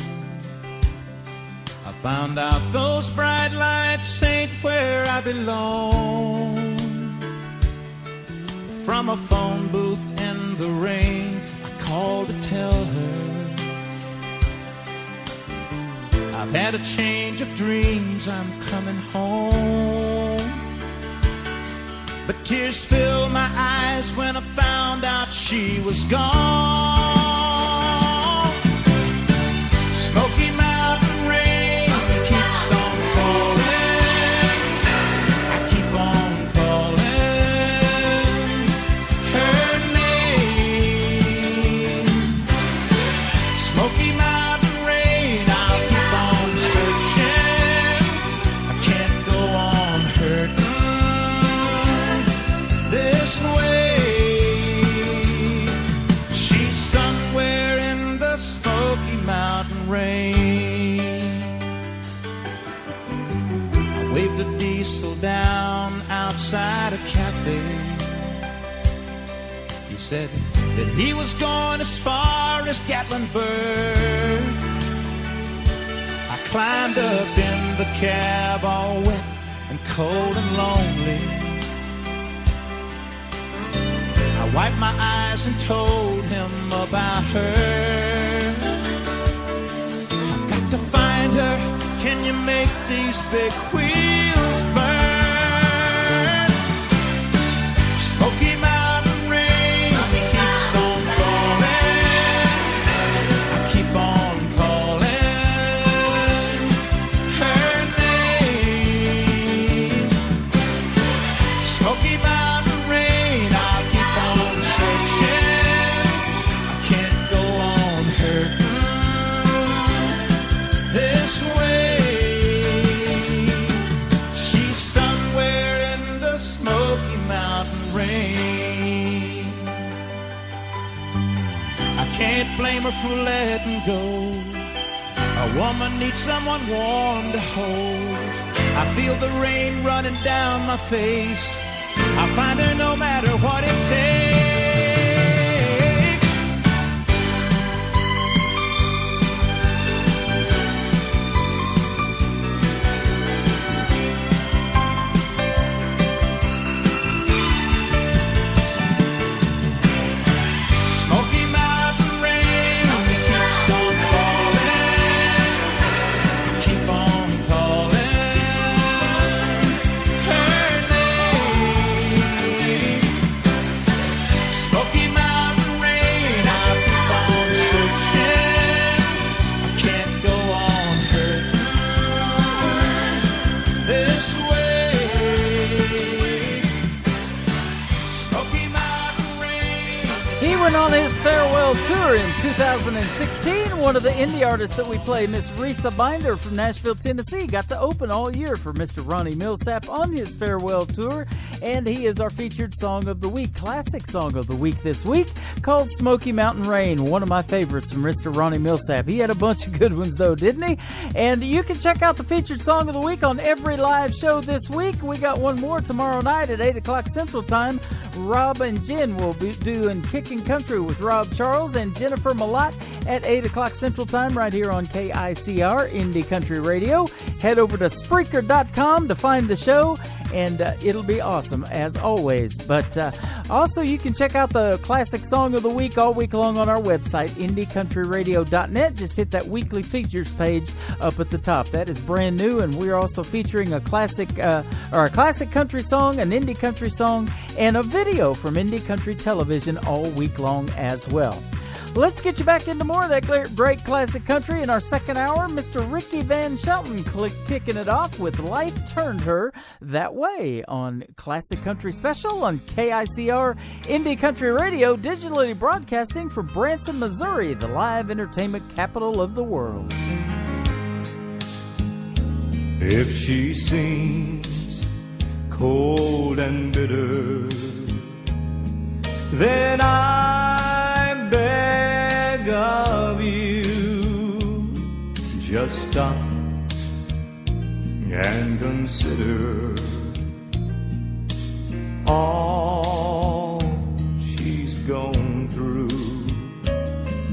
I found out those bright lights ain't where I belong. From a phone booth in the rain, I called to tell her I've had a change of dreams, I'm coming home. But tears filled my eyes when I found out she was gone. Smoky Mountain rain, I'll keep on searching. I can't go on hurting this way. She's somewhere in the Smoky Mountain rain. I waved a diesel down outside a cafe. He said that he was going as far as Gatlinburg. I climbed up in the cab all wet and cold and lonely. I wiped my eyes and told him about her. I've got to find her. Can you make these big wheels burn? Smoky Mountain rain keeps on falling. I keep on calling her name. Smoky Mountain rain, I'll keep on searching. I can't go on hurting this way. She's somewhere in the Smoky Mountain rain. I can't blame her for letting go. A woman needs someone warm to hold. I feel the rain running down my face. I'll find her no matter what it takes. Smoky Mountain rain keeps on falling. Keep on calling her name. Smoky Mountain rain, I'll keep on searching. I can't go on hurting this way. Smoky Mountain rain. He went on his farewell tour in 2016. One of the indie artists that we play, Miss Risa Binder from Nashville, Tennessee, got to open all year for Mr. Ronnie Millsap on his farewell tour, and he is our featured song of the week, classic song of the week this week, called Smoky Mountain Rain, one of my favorites from Mr. Ronnie Millsap. He had a bunch of good ones though, didn't he? And you can check out the featured song of the week on every live show this week. We got one more tomorrow night at 8 o'clock Central Time. Rob and Jen will be doing Kicking Country with Rob Charles and Jennifer Malott at 8 o'clock Central Time right here on KICR Indie Country Radio. Head over to Spreaker.com to find the show, and it'll be awesome as always. But also you can check out the classic song of the week all week long on our website, IndieCountryRadio.net. Just hit that weekly features page up at the top. That is brand new, and we're also featuring a classic or a classic country song, an indie country song, and a video from Indie Country Television all week long as well. Let's get you back into more of that great classic country in our second hour. Mr. Ricky Van Shelton kicking it off with Life Turned Her That Way on Classic Country Special on KICR Indie Country Radio, digitally broadcasting from Branson, Missouri, the live entertainment capital of the world. If she seems cold and bitter, then I beg of you, just stop and consider all she's gone through.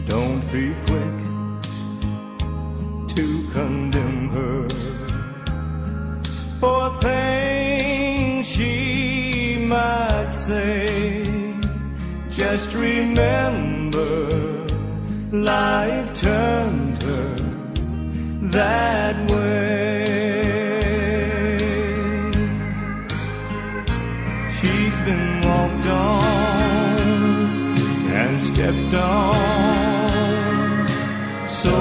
Don't be quick to condemn her for things she might say. Just remember, life turned her that way. She's been walked on and stepped on so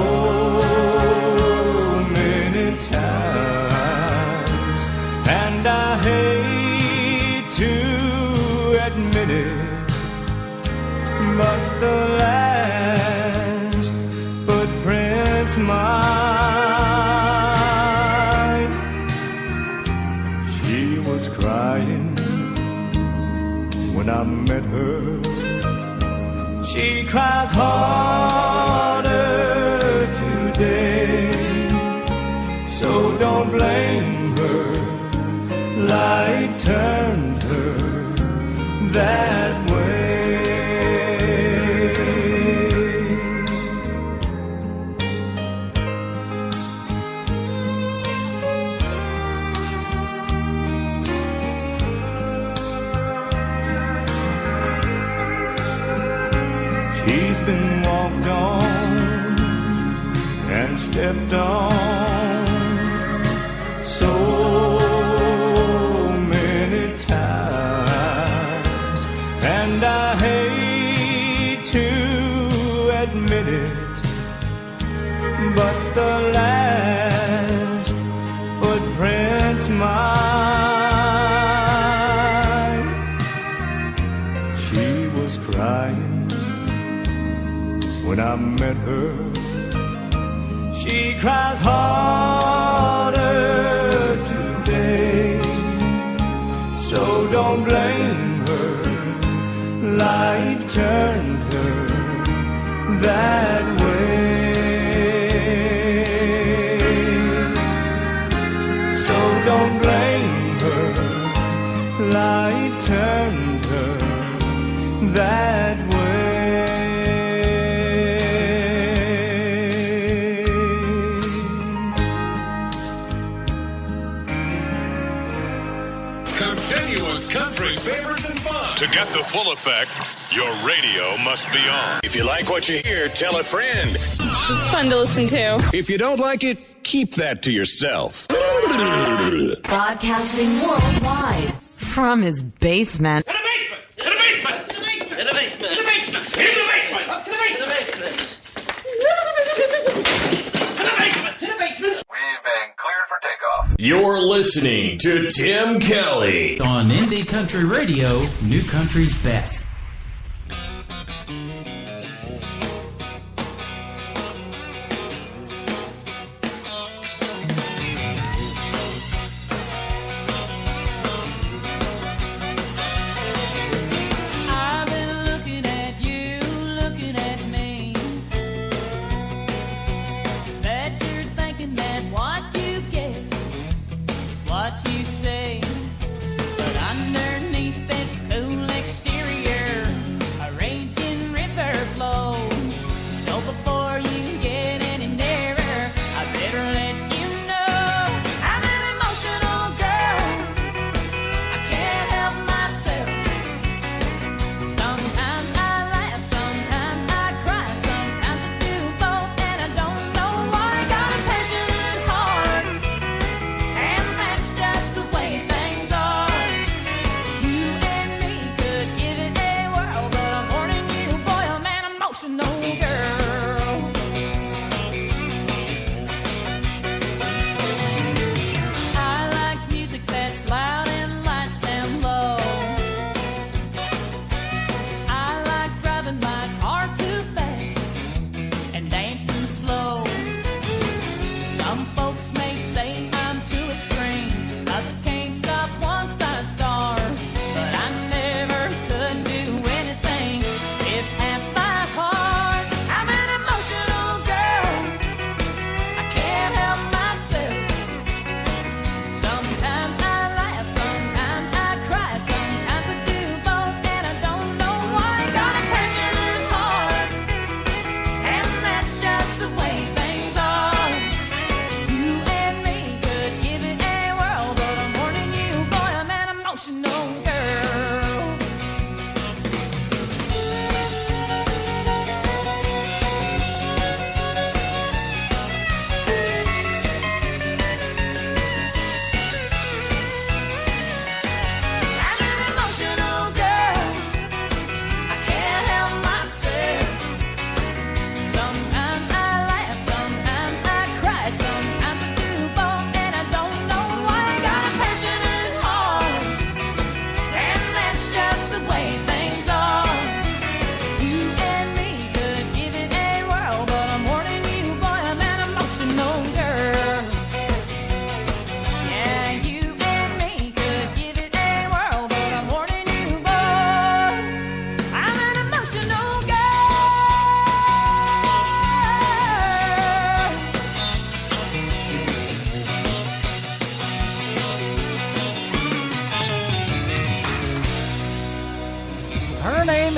many times, and I hate to admit it, but the last but when I met her. She cries harder today, so don't blame her. Life turned her that way. She's been walked on and stepped on so many times, and I hate to admit it, but the last footprints mine. She was crying when I met her. She cries harder today, so don't blame her. Life turned her that way. So don't blame her. Life turned her that way. Continuous country favorites and fun. To get the full effect, your radio must be on. If you like what you hear, tell a friend. It's fun to listen to. If you don't like it, keep that to yourself. Broadcasting worldwide from his basement. To the basement! To the basement! To the basement! To the basement! To the basement! Up to the basement! To the basement! To the basement! We've been cleared for takeoff. You're listening to Tim Kelly on Indie Country Radio, New Country's Best. I've been looking at you, looking at me. Bet you're thinking that what you get is what you say. But underneath this cool exterior,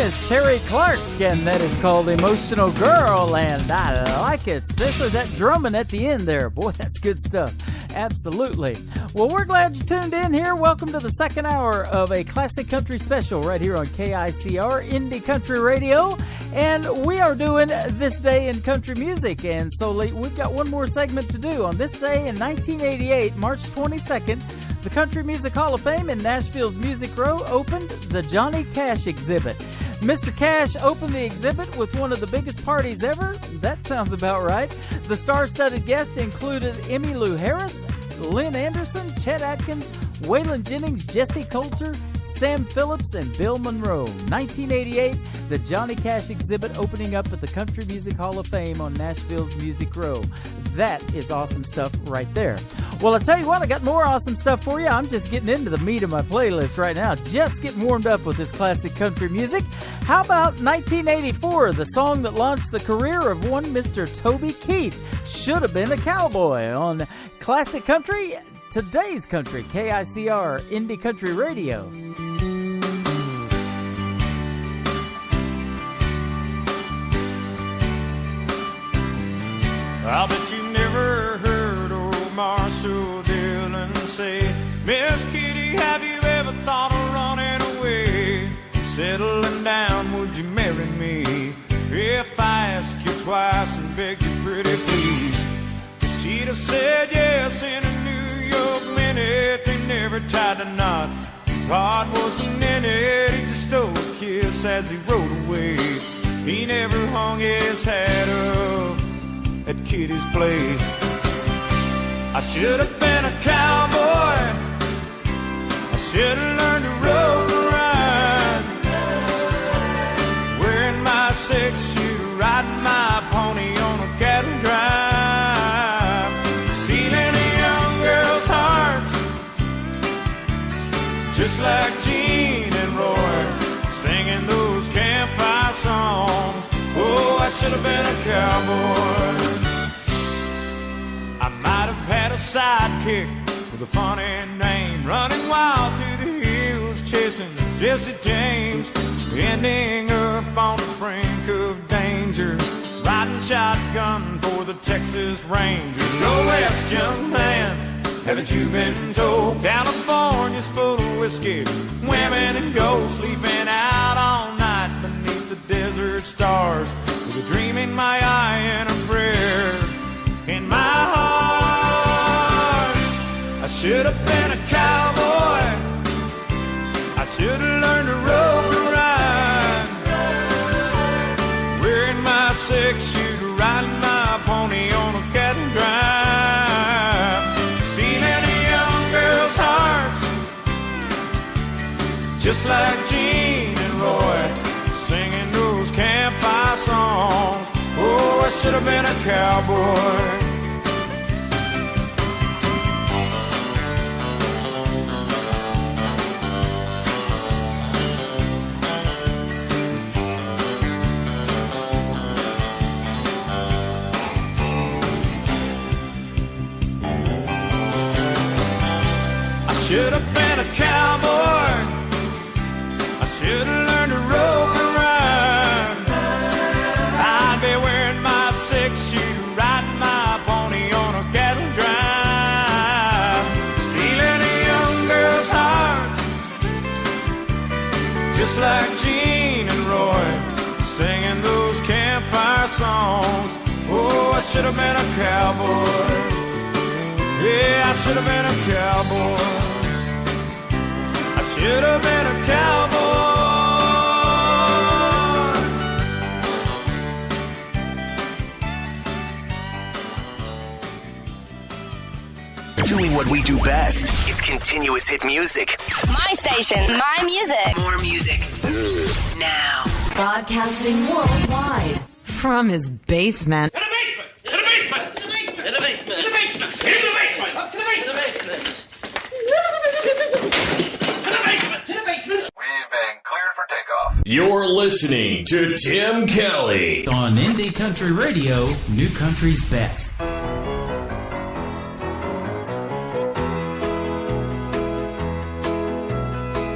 is Terry Clark, and that is called Emotional Girl, and I like it, especially that drumming at the end there. Boy, that's good stuff. Absolutely. Well, we're glad you tuned in here. Welcome to the second hour of a classic country special right here on KICR Indie Country Radio, and we are doing This Day in Country Music, and so we've got one more segment to do. On this day in 1988, March 22nd, the Country Music Hall of Fame in Nashville's Music Row opened the Johnny Cash exhibit. Mr. Cash opened the exhibit with one of the biggest parties ever. That sounds about right. The star-studded guests included Emmylou Harris, Lynn Anderson, Chet Atkins, Waylon Jennings, Jesse Coulter, Sam Phillips, and Bill Monroe. 1988, the Johnny Cash exhibit opening up at the Country Music Hall of Fame on Nashville's Music Row. That is awesome stuff right there. Well, I'll tell you what, I got more awesome stuff for you. I'm just getting into the meat of my playlist right now. Just getting warmed up with this classic country music. How about 1984, the song that launched the career of one Mr. Toby Keith? Should Have Been a Cowboy on Classic Country, Today's Country, KICR Indie Country Radio. I bet you never heard old Marshall Dillon say, Miss Kitty, have you ever thought of running away? Settling down, would you marry me? If I ask you twice and beg you pretty please. She'd have said yes in a New York minute. They never tied a knot. His heart wasn't in it. He just stole a kiss as he rode away. He never hung his hat up at Kitty's place. I should have been a cowboy. I should have learned to rope and ride, wearing my six-shooter, riding my pony on a cattle drive, stealing a young girl's hearts, just like Gene and Roy, singing those campfire songs. Oh, I should have been a cowboy. I might have had a sidekick with a funny name, running wild through the hills, chasing Jesse James, ending up on the brink of danger, riding shotgun for the Texas Rangers. Go west, young man, haven't you been told? California's full of whiskey, women and gold, sleeping out all night beneath the desert stars, with a dream in my eye and a prayer in my heart. I should have been a cowboy. I should have learned to rope and ride, wearing my six-shooter, riding my pony on a cattle drive, stealing a young girl's hearts, just like Gene and Roy, singing those campfire songs. Oh, I should have been a cowboy. I should have been a cowboy. I should have learned to rope and ride. I'd be wearing my six-shooter, riding my pony on a cattle drive, stealing a young girl's heart, just like Gene and Roy, singing those campfire songs. Oh, I should have been a cowboy. Yeah, I should have been a cowboy. I should have been a cowboy. Doing what we do best. It's continuous hit music. My station, my music. More music. Now. Broadcasting worldwide from his basement. To the basement! To the basement! To the basement! To the basement! To the basement! Up to the basement! We've been cleared for takeoff. You're listening to Tim Kelly on Indie Country Radio, New Country's Best.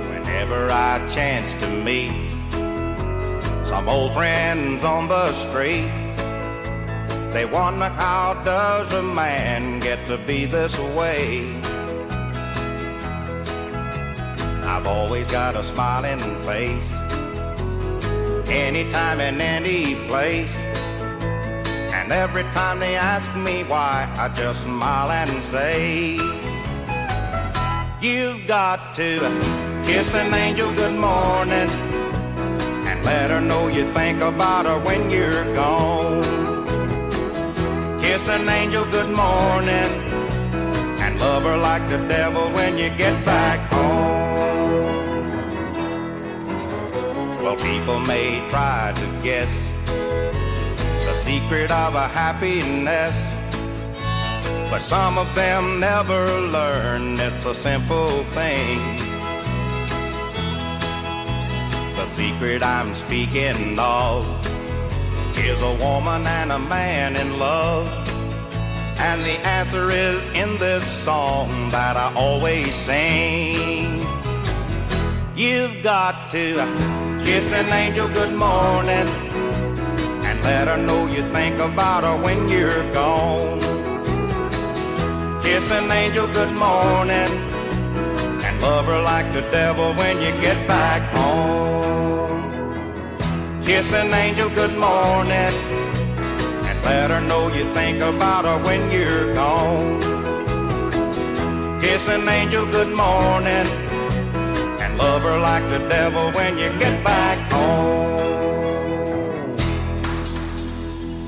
Whenever I chance to meet some old friends on the street. They wonder how does a man get to be this way. I've always got a smiling face, anytime in any place. And every time they ask me why, I just smile and say, you've got to kiss an angel good morning and let her know you think about her when you're gone. Kiss an angel good morning and love her like the devil when you get back home. Well, people may try to guess the secret of a happiness, but some of them never learn it's a simple thing. The secret I'm speaking of is a woman and a man in love. And the answer is in this song that I always sing. You've got to kiss an angel good morning and let her know you think about her when you're gone. Kiss an angel good morning and love her like the devil when you get back home. Kiss an angel good morning and let her know you think about her when you're gone. Kiss an angel good morning and love her like the devil when you get back home.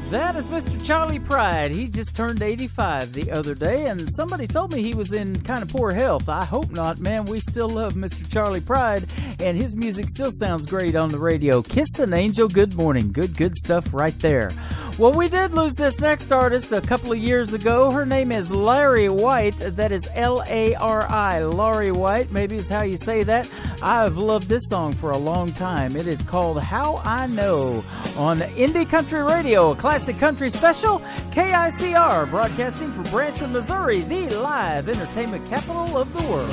That is Mr. Charlie Pride. He just turned 85 the other day, and somebody told me he was in kind of poor health. I hope not, man. We still love Mr. Charlie Pride, and his music still sounds great on the radio. Kiss an Angel Good Morning. Good stuff right there. Well, we did lose this next artist a couple of years ago. Her name is Larry White. That is L-A-R-I. Larry White, maybe is how you say that. I've loved this song for a long time. It is called How I Know on Indie Country Radio, a classic country special. KICR, broadcasting from Branson, Missouri, the live entertainment capital of the world.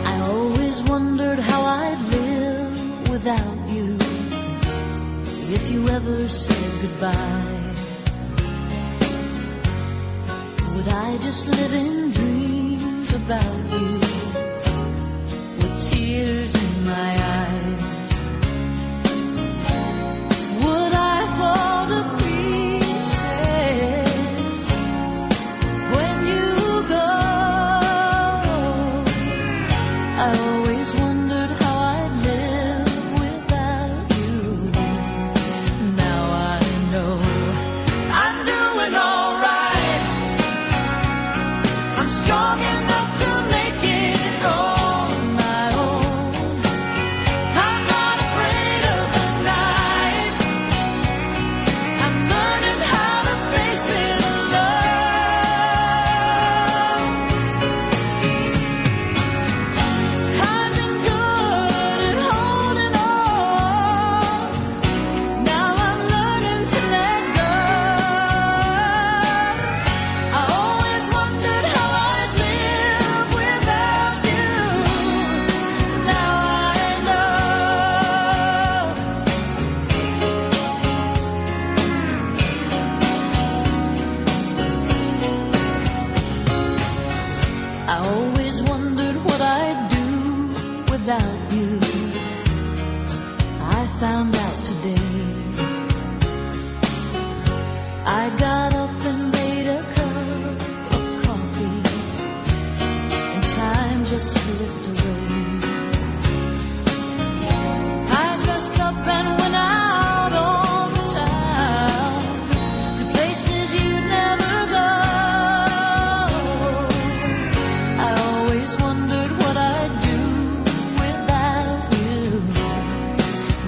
I always wondered how I'd live without you, if you ever said goodbye. Would I just live in dreams about you, with tears in my eyes? Would I fall to pieces when you go? I always wondered how I'd live without you. Now I know I'm doing all right. I'm strong enough to make it on my own. I'm not afraid of the night. I'm learning how to face it alone. I've been good at holding on. Now I'm learning to let go. I always wondered how I'd live without you. Now I know. I always wondered what I'd do without you. I found out today. I got up and made a cup of coffee, and time just slipped away. I dressed up and went out on the town, to places you'd never go. I always wondered what I'd do without you.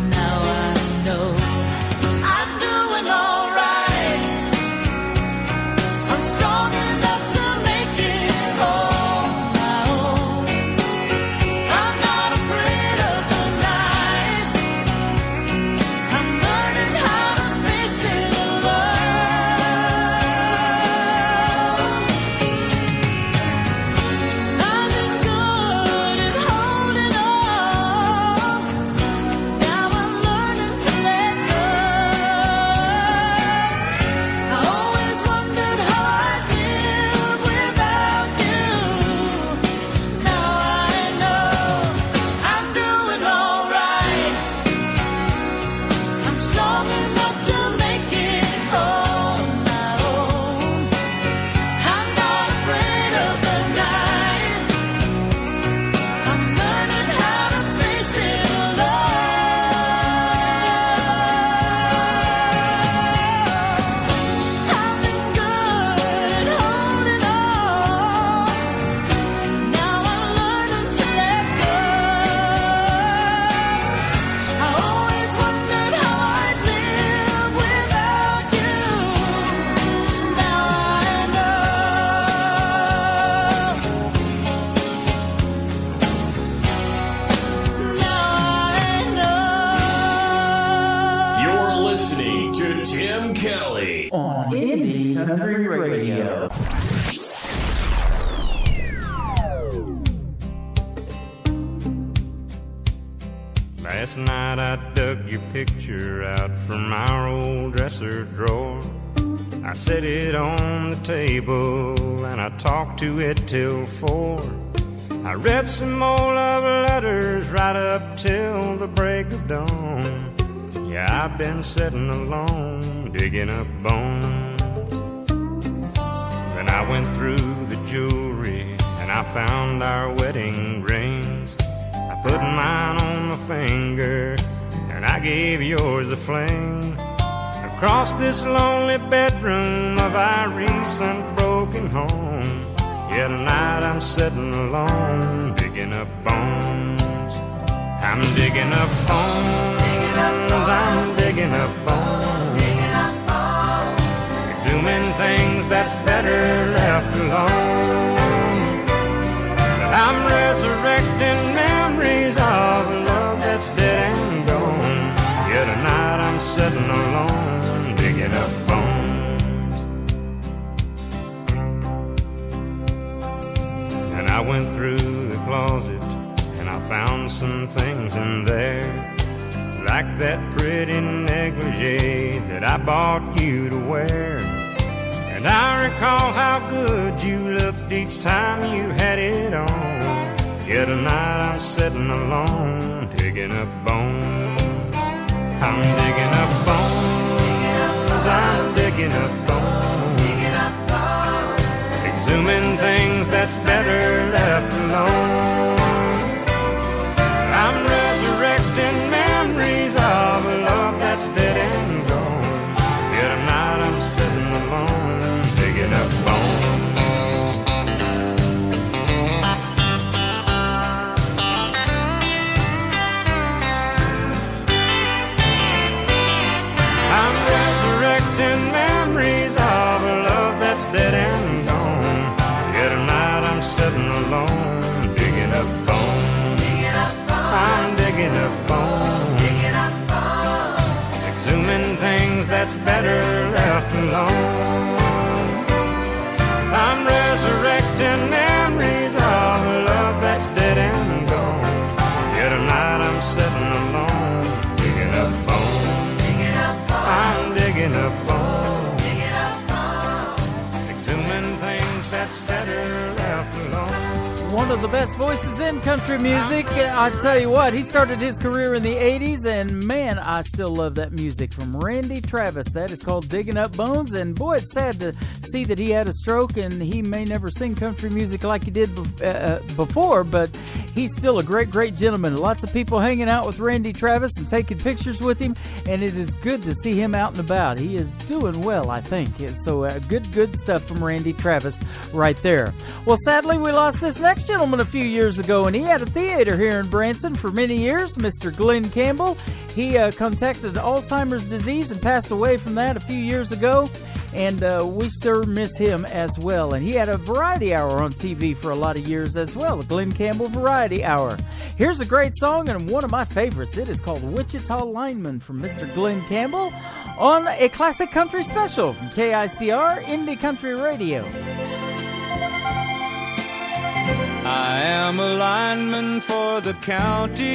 Now I know I'm doing all right. I'm strong enough to make it on my own. Country Radio. Last night I dug your picture out from our old dresser drawer. I set it on the table and I talked to it till 4. I read some more love letters right up till the break of dawn. Yeah, I've been sitting alone, digging up bones. Then I went through the jewelry and I found our wedding rings. I put mine on my finger and I gave yours a fling. Across this lonely bedroom of our recent broken home. Yeah, tonight I'm sitting alone, digging up bones. I'm digging up bones, I'm digging up bones. Exhuming things that's better left alone. But I'm resurrecting memories of a love that's dead and gone. Yeah, tonight I'm sitting alone, digging up bones. And I went through the closet and I found some things in there, like that pretty negligee that I bought you to wear. And I recall how good you looked each time you had it on. Yeah, tonight I'm sitting alone, digging up bones. I'm digging up bones, I'm digging up bones. Exhuming things that's better left alone. I'm resurrecting memories of a love that's dead and gone. Yeah, tonight I'm sitting alone, digging up bones. I'm resurrecting memories of a love that's dead and gone. Yeah, tonight I'm sitting alone, digging up bones. I'm digging up bones. Exhuming things that's better left alone. I'm resurrecting memories of a love that's dead and gone. Yeah, tonight I'm sitting alone, digging up bones. I'm digging up bones. Exhuming things that's better left alone. One of the best voices in country music. I tell you what, he started his career in the 80s, and man, I still love that music from Randy Travis. That is called Digging Up Bones, and boy, it's sad to see that he had a stroke and he may never sing country music like he did before, but he's still a great, great gentleman. Lots of people hanging out with Randy Travis and taking pictures with him, and it is good to see him out and about. He is doing well, I think. So good stuff from Randy Travis right there. Well, sadly, we lost this next gentleman a few years ago, and he had a theater here in Branson for many years, Mr. Glenn Campbell. He contracted Alzheimer's disease and passed away from that a few years ago, and we still miss him as well. And he had a variety hour on TV for a lot of years as well, the Glenn Campbell Variety Hour. Here's a great song and one of my favorites. It is called Wichita Lineman from Mr. Glenn Campbell on a classic country special from KICR Indie Country Radio. I am a lineman for the county,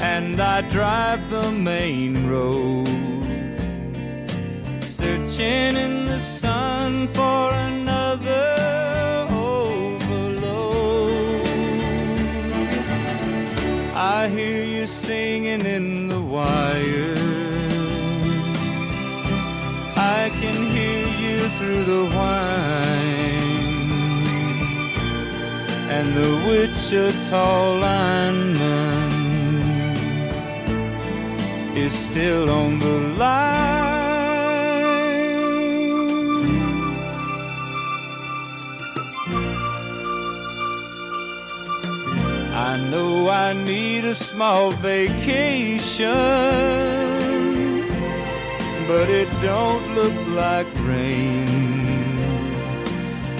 and I drive the main road, searching in the sun for another overload. I hear you singing in the wire, I can hear you through the whine, and the Wichita lineman is still on the line. I know I need a small vacation, but it don't look like rain.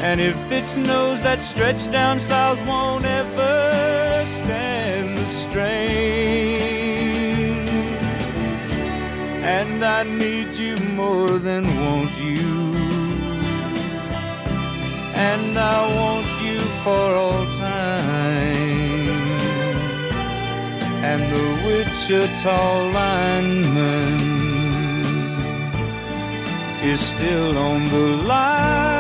And if it snows, that stretch down south won't ever stand the strain. and I need you more than want you, and I want you for all time. And the Wichita lineman is still on the line.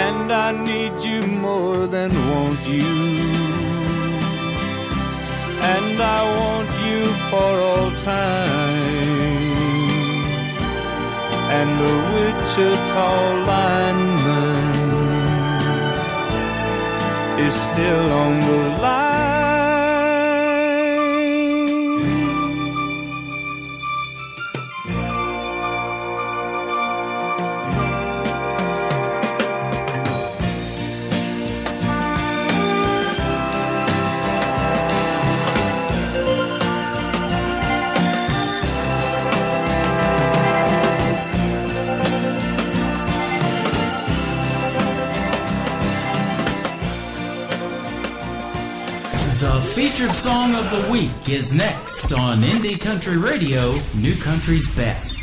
And I need you more than want you, and I want you for all time. And the Wichita lineman is still on the line. The featured song of the week is next on Indie Country Radio, New Country's Best.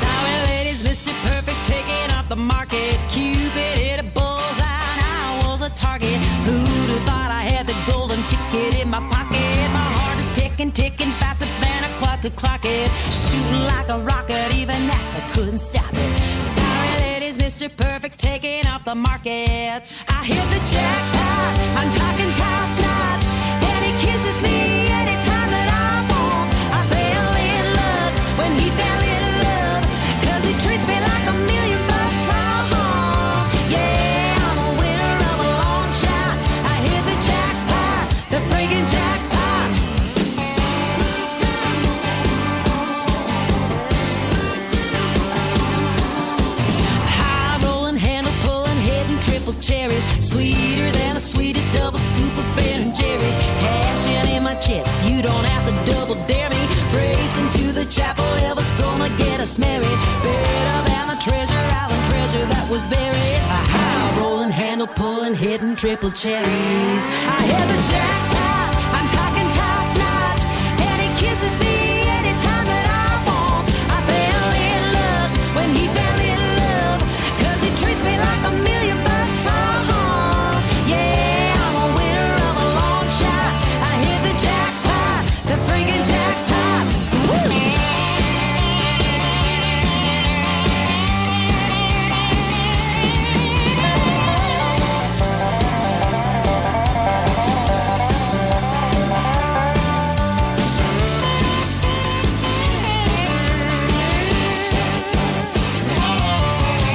Sorry, ladies, Mr. Perfect's taking off the market. Cupid hit a bullseye, and I was a target. Who'd have thought I had the golden ticket in my pocket? My heart is ticking, ticking faster than a clock could clock it. Shooting like a rocket, even NASA couldn't stop it. Sorry, ladies, Mr. Perfect's taking off the market. I hit the jackpot, I'm talking top notch, and he kisses me anytime that I want. I fell in love when he fell in love, 'cause he treats me like $1 million. Yeah, I'm a winner of a long shot. I hit the jackpot, the friggin' jackpot. High rolling, handle pulling, hitting triple cherries, sweeter than the sweetest double scoop of Ben & Jerry's. Cashing in my chips, you don't have to double dare me. Racing to the chapel, Elvis gonna get us married. Better than the treasure island treasure that was buried. A high rolling, handle pulling, hitting triple cherries. I hit the jackpot, I'm talking top notch, and he kisses me anytime that I want. I fell in love when he fell in love, 'cause he treats me like $1 million. Yeah, I'm a winner of a long shot. I hit the jackpot, the friggin' jackpot. Woo!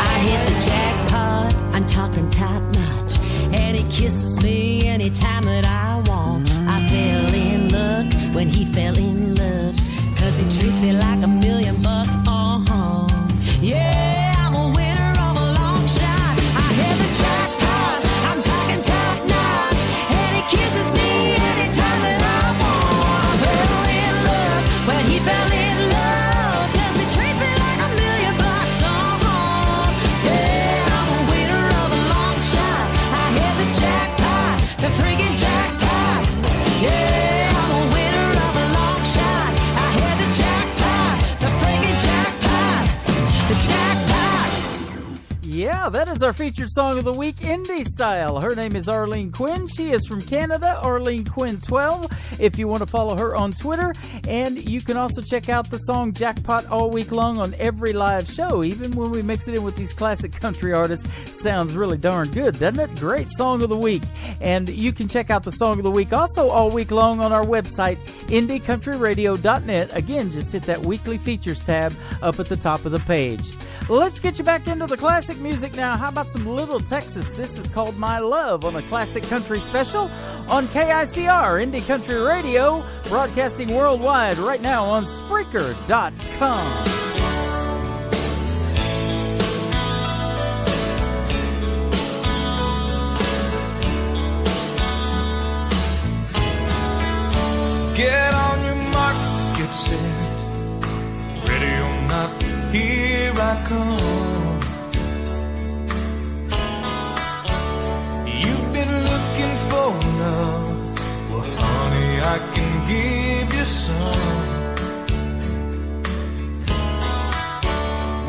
I hit the jackpot, I'm talking top notch, and he kisses me anytime that I want. I fell in love when he fell in love, 'cause he treats me like $1 million. Yeah, I'm a winner of a long shot. I hit the jackpot, I'm talking top notch, and he kisses me anytime that I want. I fell in love when he fell in love, 'cause he treats me like $1 million. Yeah, I'm a winner of a long shot. I hit the jackpot, the friggin' jackpot. Yeah, I'm a winner of a long shot. I hit the jackpot, the friggin' jackpot, the jackpot. Yeah, that is our featured song of the week, Indie Style. Her name is Arlene Quinn. She is from Canada, Arlene Quinn 12, if you want to follow her on Twitter. And you can also check out the song Jackpot all week long on every live show, even when we mix it in with these classic country artists. Sounds really darn good, doesn't it? Great song of the week. And you can check out the song of the week also all week long on our website, indiecountryradio.net. Again, just hit that weekly features tab up at the top of the page. Let's get you back into the classic music now. How about some Little Texas? This is called My Love on a Classic Country Special on KICR, Indie Country Radio, broadcasting worldwide right now on Spreaker.com. Get on your mark, get set, ready or not, here I come. You've been looking for love, well honey, I can give you some.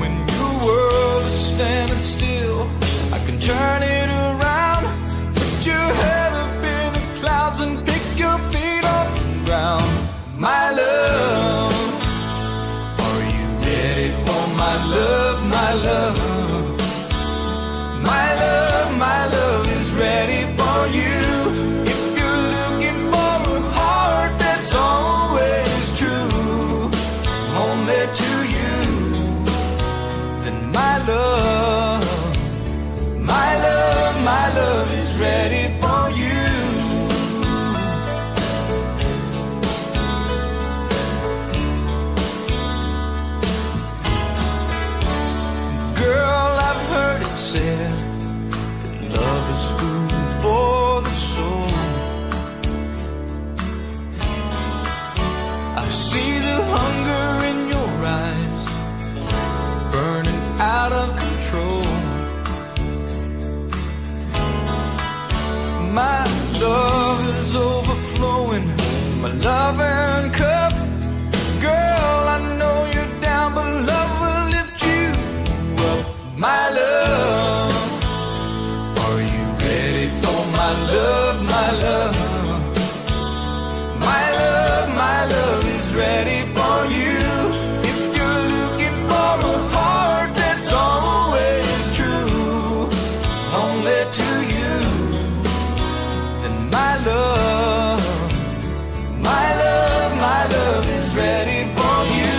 When your world is standing still, I can turn it around. Put your head up in the clouds and pick your feet off the ground. My love, are you ready for my love, my love? My love is ready for you. If you're looking for a heart that's always true, only to you, then my love is ready for you. Girl, I've heard it said that love is food for the soul. I see the hunger in your eyes, burning out of control. My love is overflowing, my loving cup. Girl, I know you're down, but love will lift you up. My love, are you ready for my love, my love? My love is ready for you. If you're looking for a heart that's always true, only to you, then my love is ready for you.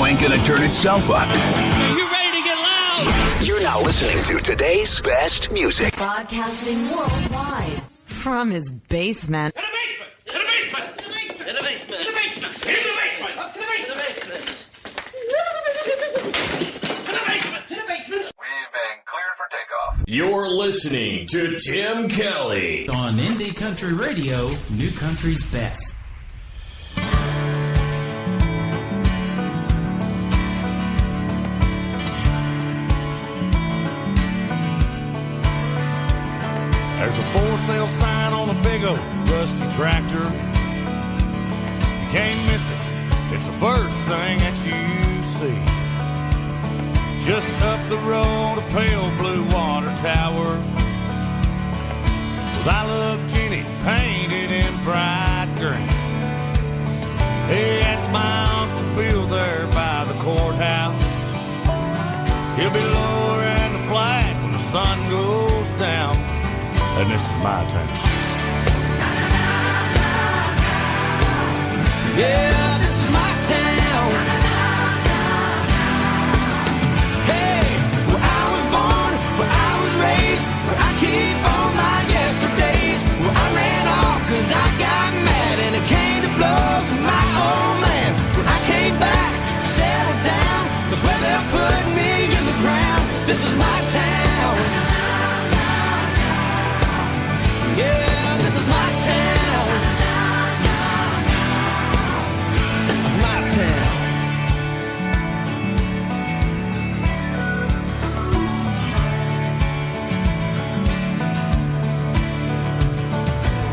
Ain't gonna turn itself up. You ready to get loud? You're now listening to today's best music. Broadcasting worldwide from his basement. In the basement! In the basement! In the basement! In the basement! Up to the basement! In the basement! In the basement! We've been cleared for takeoff. You're listening to Tim Kelly on Indie Country Radio, New Country's Best. There's a for sale sign on a big old rusty tractor. You can't miss it, it's the first thing that you see. Just up the road, a pale blue water tower with I Love Jenny painted in bright green. Hey, that's my Uncle Bill there by the courthouse. He'll be lowering the flag when the sun goes down. and this is my town. Yeah, this is my town. Hey, where I was born, where I was raised, where I keep all my yesterdays, where I ran off cause I got mad and it came to blows with my old man. When I came back, settled down, that's where they're putting me in the ground. This is my town. Yeah, this is my town. My town.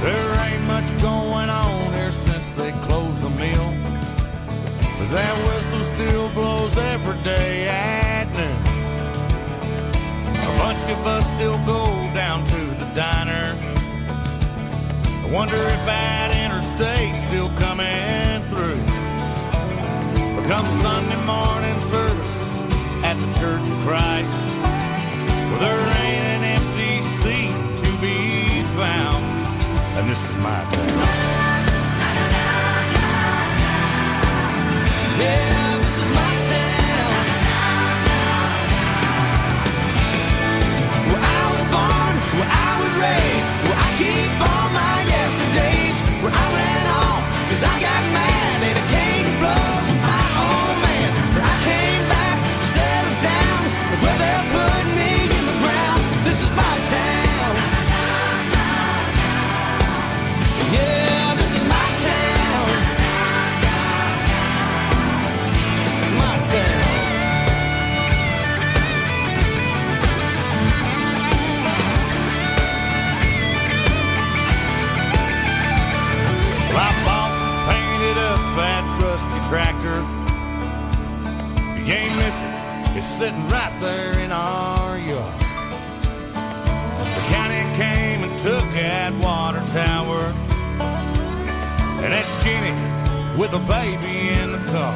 There ain't much going on here since they closed the mill, but that whistle still blows every day at noon. A bunch of us still go down to the diner. I wonder if that interstate's still coming through. But come Sunday morning service at the Church of Christ, well, there ain't an empty seat to be found, and this is my town. Yeah, this is my town. Where I was born, where I was raised, where I keep all my yesterdays, where I ran off cause I got mad and it came to blows with my old man. Where I came back, settled down, that's where they're putting me in the ground. This is my town. Yeah, this is my town. My town. Well, I bought and painted up that rusty tractor. You ain't missing, it's sitting right there in our yard. The county came and took that water tower, and that's Jenny with a baby in the car.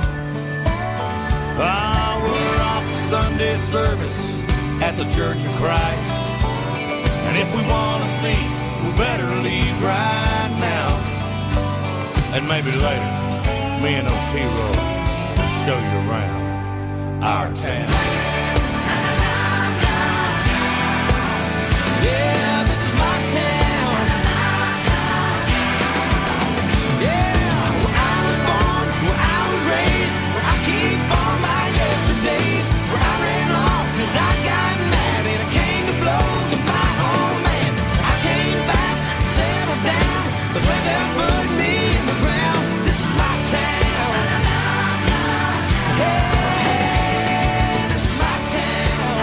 Ah, we're off to Sunday service at the Church of Christ, and if we want to see, we better leave right now. And maybe later, me and Otero will show you around our town. Yeah, this is my town. Yeah, where I was born, where I was raised, where I keep all my yesterdays, where I ran off cause I got mad and it came to blows with my old man. I came back, settled down, that's where they're putting me in the ground. This is my town. Hey, this is my town.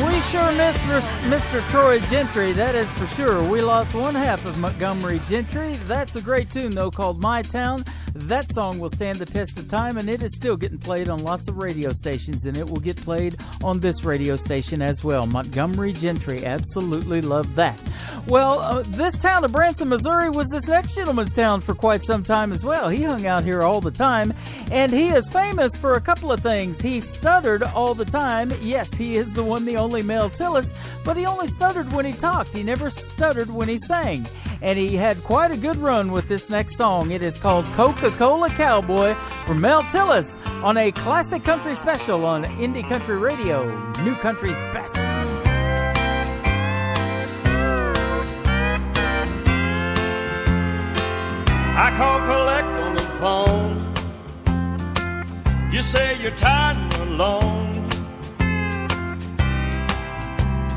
We sure miss Mr. Troy Gentry, that is for sure. We lost one half of Montgomery Gentry. That's a great tune, though, called My Town. That song will stand the test of time, and it is still getting played on lots of radio stations, and it will get played on this radio station as well. Montgomery Gentry, absolutely love that. Well, this town of Branson, Missouri was this next gentleman's town for quite some time as well. He hung out here all the time, and he is famous for a couple of things. He stuttered all the time. Yes, he is the one, the only Mel Tillis, but he only stuttered when he talked. He never stuttered when he sang. And he had quite a good run with this next song. It is called Coca-Cola Cowboy from Mel Tillis on a classic country special on Indie Country Radio, New Country's Best. I call collect on the phone. You say you're tired and alone,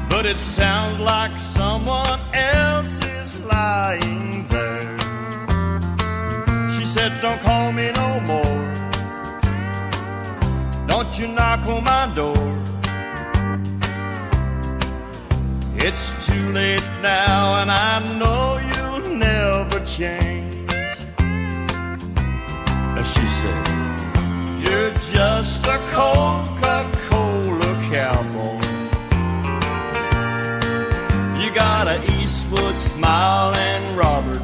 but it sounds like someone else is lying there. She said, don't call me no more. Don't you knock on my door. It's too late now and I know you'll never change. And she said, you're just a Coca-Cola cowboy. You got a Eastwood smile and Robert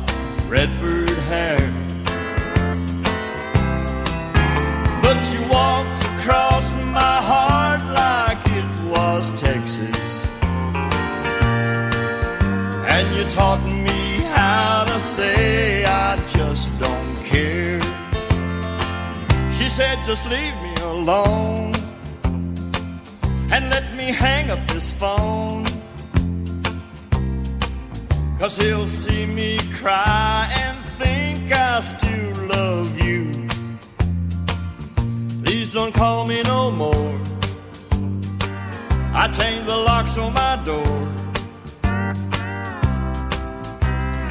Redford hair, but you walked across my heart like it was Texas. say I just don't care. She said, just leave me alone and let me hang up this phone, 'cause he'll see me cry and think I still love you. Please don't call me no more. I changed the locks on my door.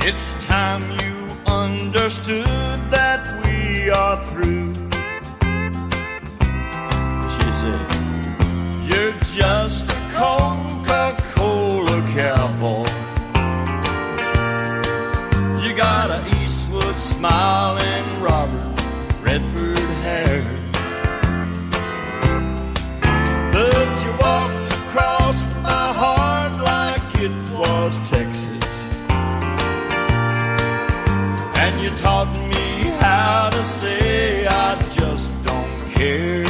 It's time you understood that we are through. She said, you're just a Coca-Cola cowboy. You got an Eastwood smile and Robert Redford hair, but you walked across my heart like it was Texas, and you taught me how to say I just don't care.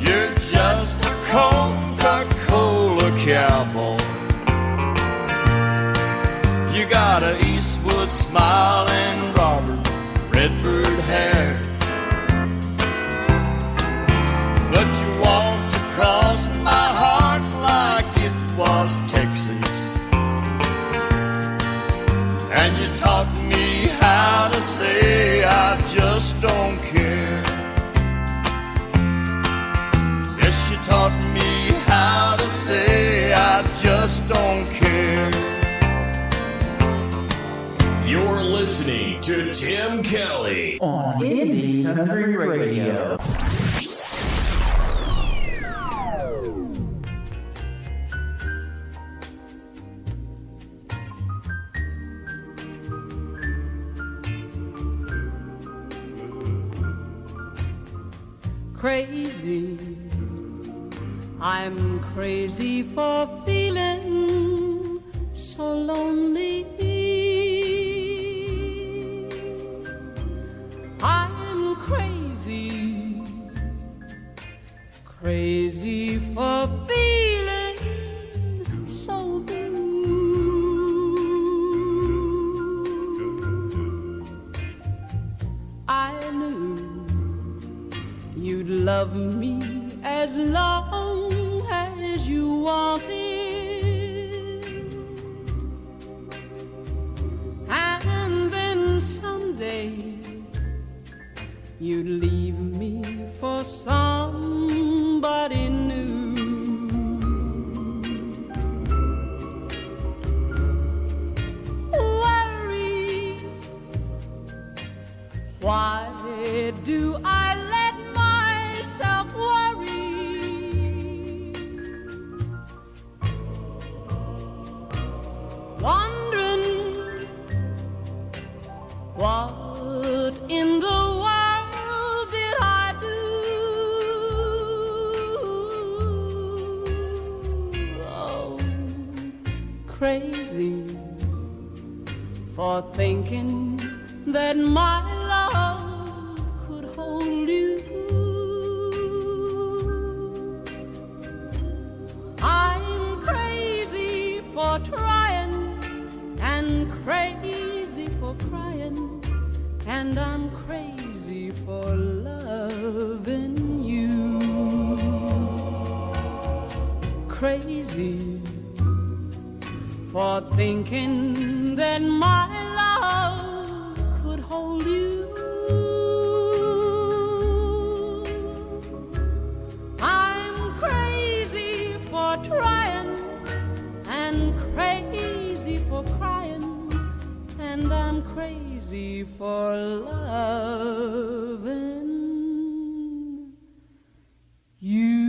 You're just a Coca-Cola cowboy. You got an Eastwood smile and Robert Redford hair, but you walked across my heart like it was Texas, and you taught me how to say I just don't care. She taught me how to say I just don't care. You're listening to Tim Kelly on Indie Country Radio. Crazy, I'm crazy for feeling so lonely. I'm crazy, crazy for feeling so blue. I knew you'd love me as long as you wanted, and then someday you'd leave me for somebody new. Worry, why do I let myself worry? Wondering what in the world did I do? Oh, crazy for thinking that my love could hold you. I'm crazy for trying and crazy for crying, and I'm crazy for loving you. Crazy for thinking that my love could hold you. I'm crazy for trying and crazy for crying, and I'm crazy for loving you.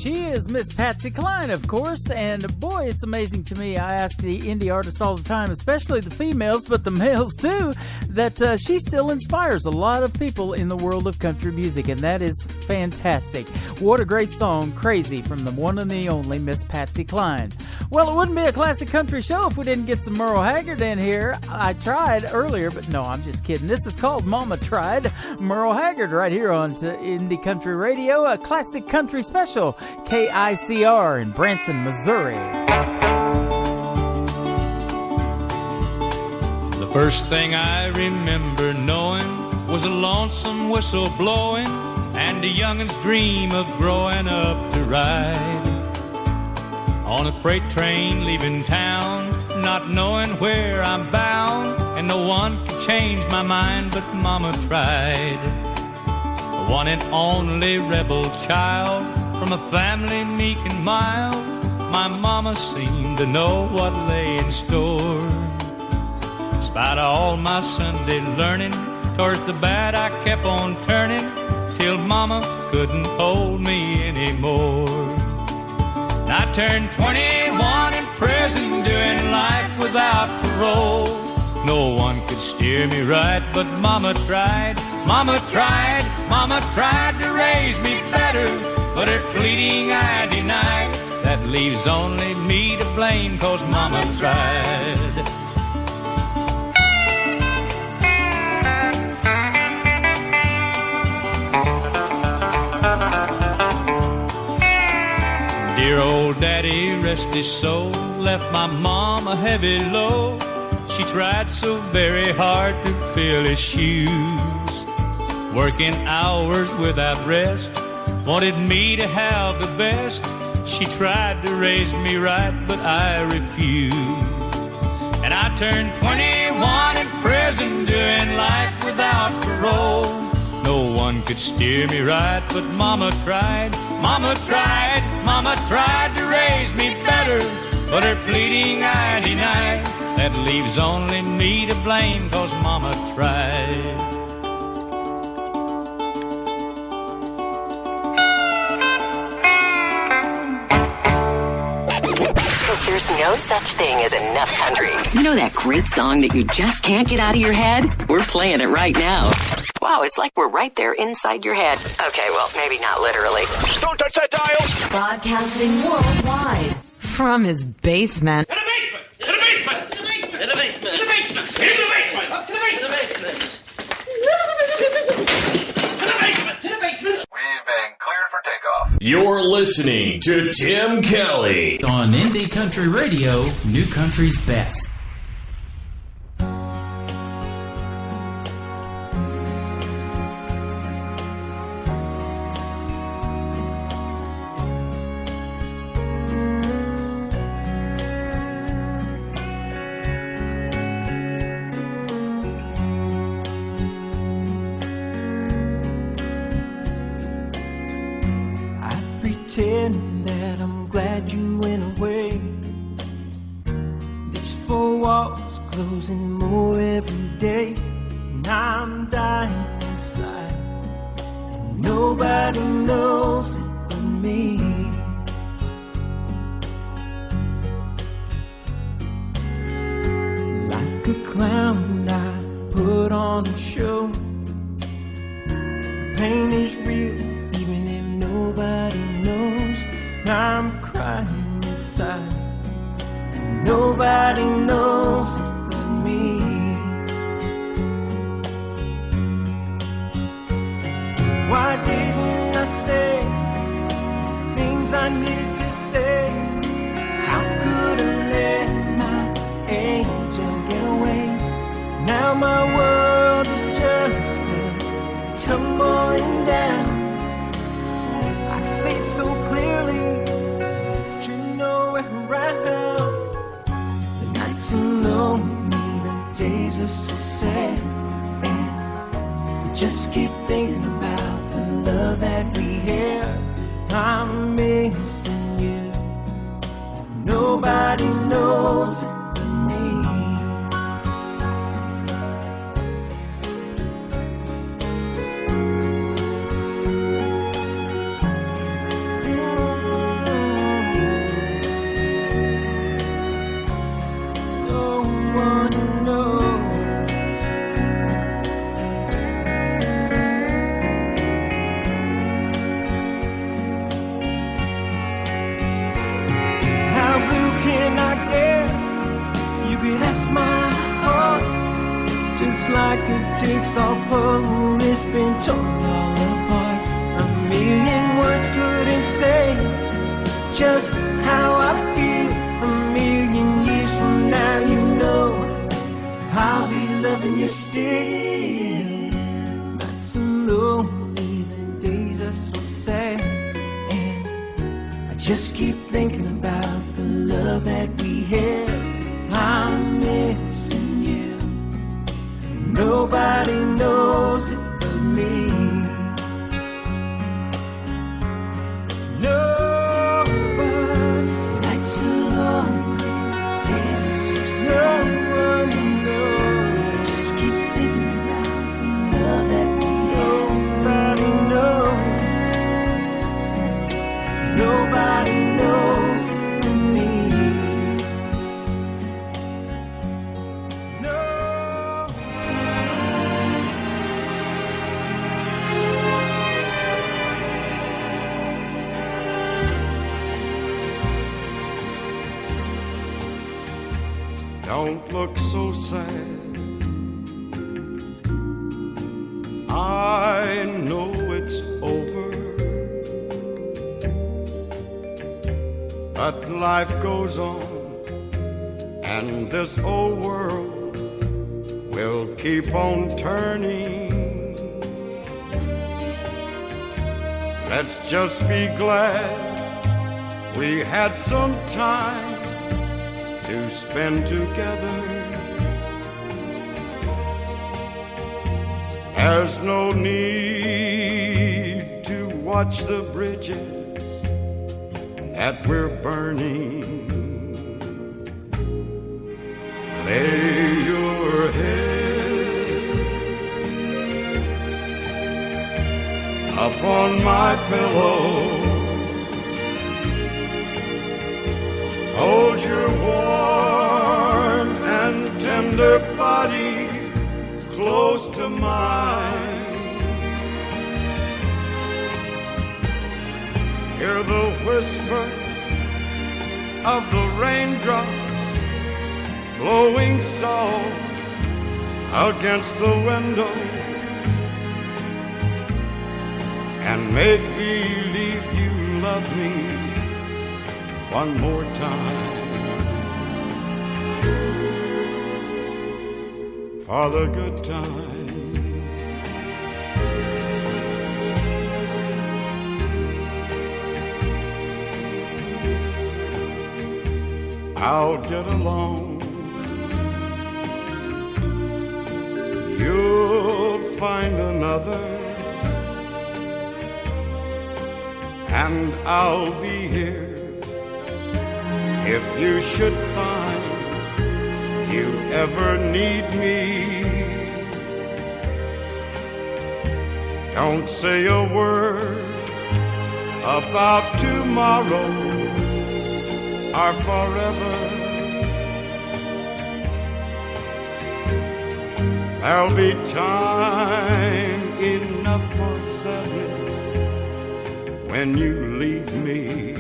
She is Miss Patsy Cline, of course, and boy, it's amazing to me. I ask the indie artists all the time, especially the females, but the males too, that she still inspires a lot of people in the world of country music, and that is fantastic. What a great song, Crazy, from the one and the only Miss Patsy Cline. Well, it wouldn't be a classic country show if we didn't get some Merle Haggard in here. I tried earlier, but no, I'm just kidding. This is called Mama Tried. Merle Haggard right here on Indie Country Radio, a classic country special, KICR in Branson, Missouri. The first thing I remember knowing was a lonesome whistle blowing and a youngin's dream of growing up to ride on a freight train leaving town, not knowing where I'm bound, and no one could change my mind but Mama tried. The one and only rebel child from a family meek and mild, my mama seemed to know what lay in store. In spite of all my Sunday learning, towards the bad I kept on turning, till Mama couldn't hold me anymore. I turned 21 in prison, doing life without parole. No one could steer me right, but Mama tried. Mama tried, Mama tried to raise me better, but her pleading I denied. That leaves only me to blame, 'cause Mama tried. Dear old daddy, rest his soul, left my mom a heavy load. She tried so very hard to fill his shoes, working hours without rest, wanted me to have the best. She tried to raise me right, but I refused. And I turned 21 in prison, doing life without parole. No one could steer me right, but Mama tried. Mama tried, Mama tried to raise me better, but her pleading I denied. That leaves only me to blame, 'cause Mama tried. There's no such thing as enough country. You know that great song that you just can't get out of your head? We're playing it right now. Wow, it's like we're right there inside your head. Okay, well, maybe not literally. Don't touch that dial! Broadcasting worldwide from his basement. In the basement! In the basement! In the basement! In the basement! In the basement! Up to the basement! In the basement! In the basement! We've been cleared for takeoff. You're listening to Tim Kelly on Indie Country Radio, New Country's Best. Pretend that I'm glad you went away. These four walls closing more every day, and I'm dying inside, and nobody knows it but me. Like a clown, I put on a show. The pain is real, even if nobody knows. I'm crying inside, and nobody knows it but me. Why didn't I say things I needed to say? How could I let my angel get away? Now my world is just tumbling down. I see it so clearly, but you're nowhere around. The nights are lonely, the days are so sad, and we just keep thinking about the love that we have. I'm missing you, nobody knows it but me. Baby, that's my heart. Just like a jigsaw puzzle, it's been torn all apart. A million words couldn't say just how I feel. A million years from now, you know I'll be loving you still. Not so lonely, the days are so sad, and I just keep thinking about the love that we had. I'm missing you. Nobody knows it but me. Nobody likes alone. Days are so sad. No one knows. I just keep thinking about the love that we had. Nobody knows. Nobody knows it but me. Don't look so sad. I know it's over, but life goes on, and this old world will keep on turning. Let's just be glad we had some time to spend together. There's no need to watch the bridges that we're burning. Lay your head upon my pillow. Hold your warm and tender body close to mine. Hear the whisper of the raindrops blowing soft against the window, and make believe you love me one more time. For the good time. I'll get along. You'll find another, and I'll be here if you should find you ever need me. Don't say a word about tomorrow or forever. There'll be time enough for sadness when you leave me.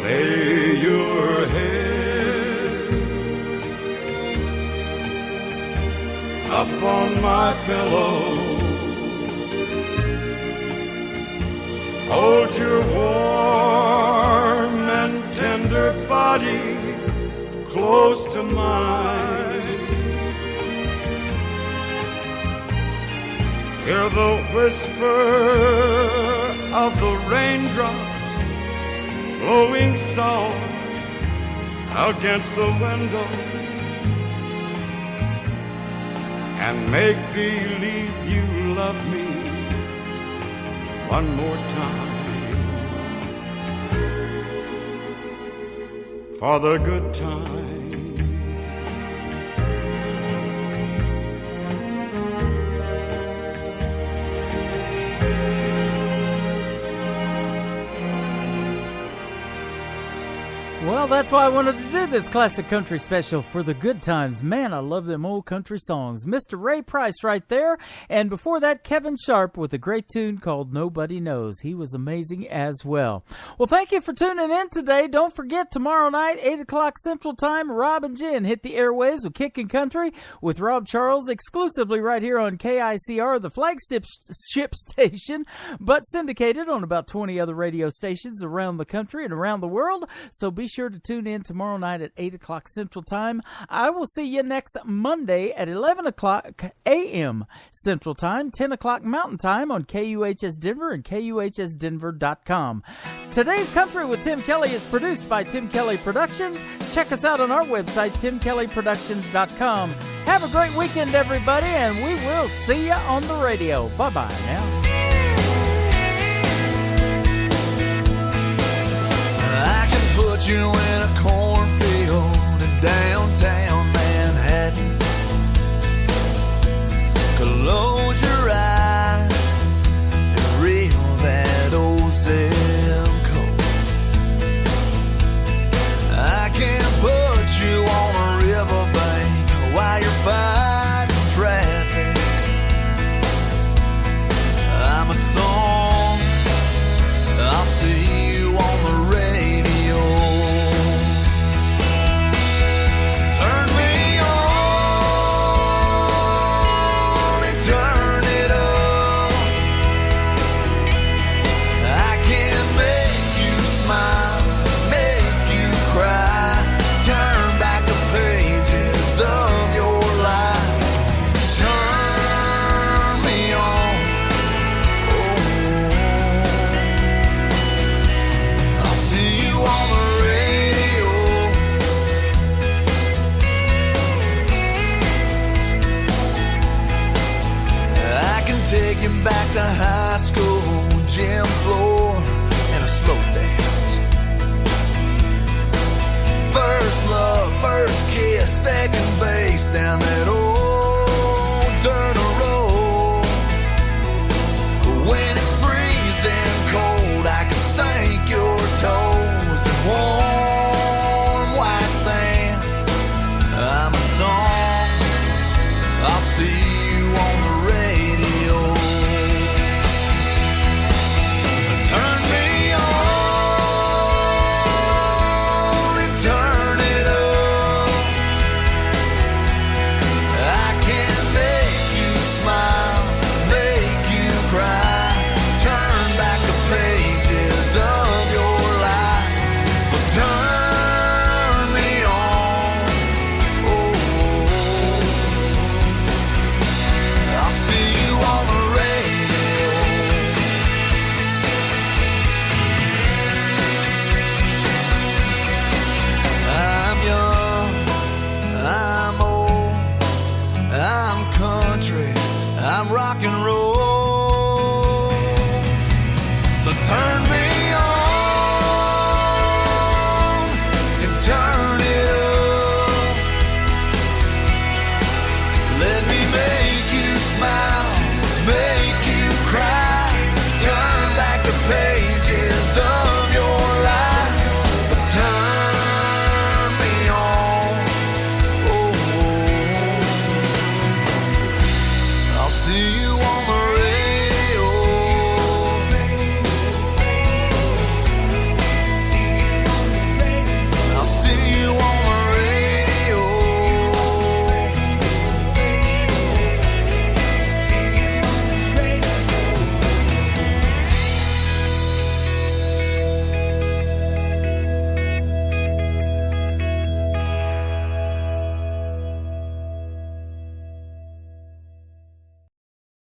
Lay your head upon my pillow. Hold your warm and tender body close to mine. Hear the whisper of the raindrops blowing soft against the window, and make believe you love me one more time. For the good time. Well, that's why I wanted to do this classic country special for the good times. Man, I love them old country songs. Mr. Ray Price right there. And before that, Kevin Sharp with a great tune called Nobody Knows. He was amazing as well. Well, thank you for tuning in today. Don't forget, tomorrow night, 8 o'clock Central Time, Rob and Jen hit the airwaves with Kickin' Country with Rob Charles exclusively right here on KICR, the flagship station, but syndicated on about 20 other radio stations around the country and around the world. So be sure to tune in tomorrow night at 8 o'clock Central Time. I will see you next Monday at 11 o'clock a.m. Central Time, 10 o'clock Mountain Time on KUHS Denver and KUHSdenver.com. Today's Country with Tim Kelly is produced by Tim Kelly Productions. Check us out on our website, timkellyproductions.com. Have a great weekend, everybody, and we will see you on the radio. Bye-bye now. I can put you in a cornfield in downtown Manhattan. Close your eyes and reel that old zip code. I can put you on a riverbank while you're fighting traffic. I'm a song, I'll see you on the radio. Turn me on and turn it up. I can make you smile, make you cry, turn back the pages of your life. Turn me on, I'll see you on the radio. I can take you back to high school, gym floor, and a slow dance. First love, first kiss, second base down that old dirt road. When it's freezing cold, I can sink your toes in warm white sand. I'm a song, I'll see you on the radio. Turn me on and turn it up. I can make you smile, make you cry, turn back the pages of your life. So turn me on, I'll see you on the radio. I'm young, I'm old, I'm country, I'm rock and roll. So turn me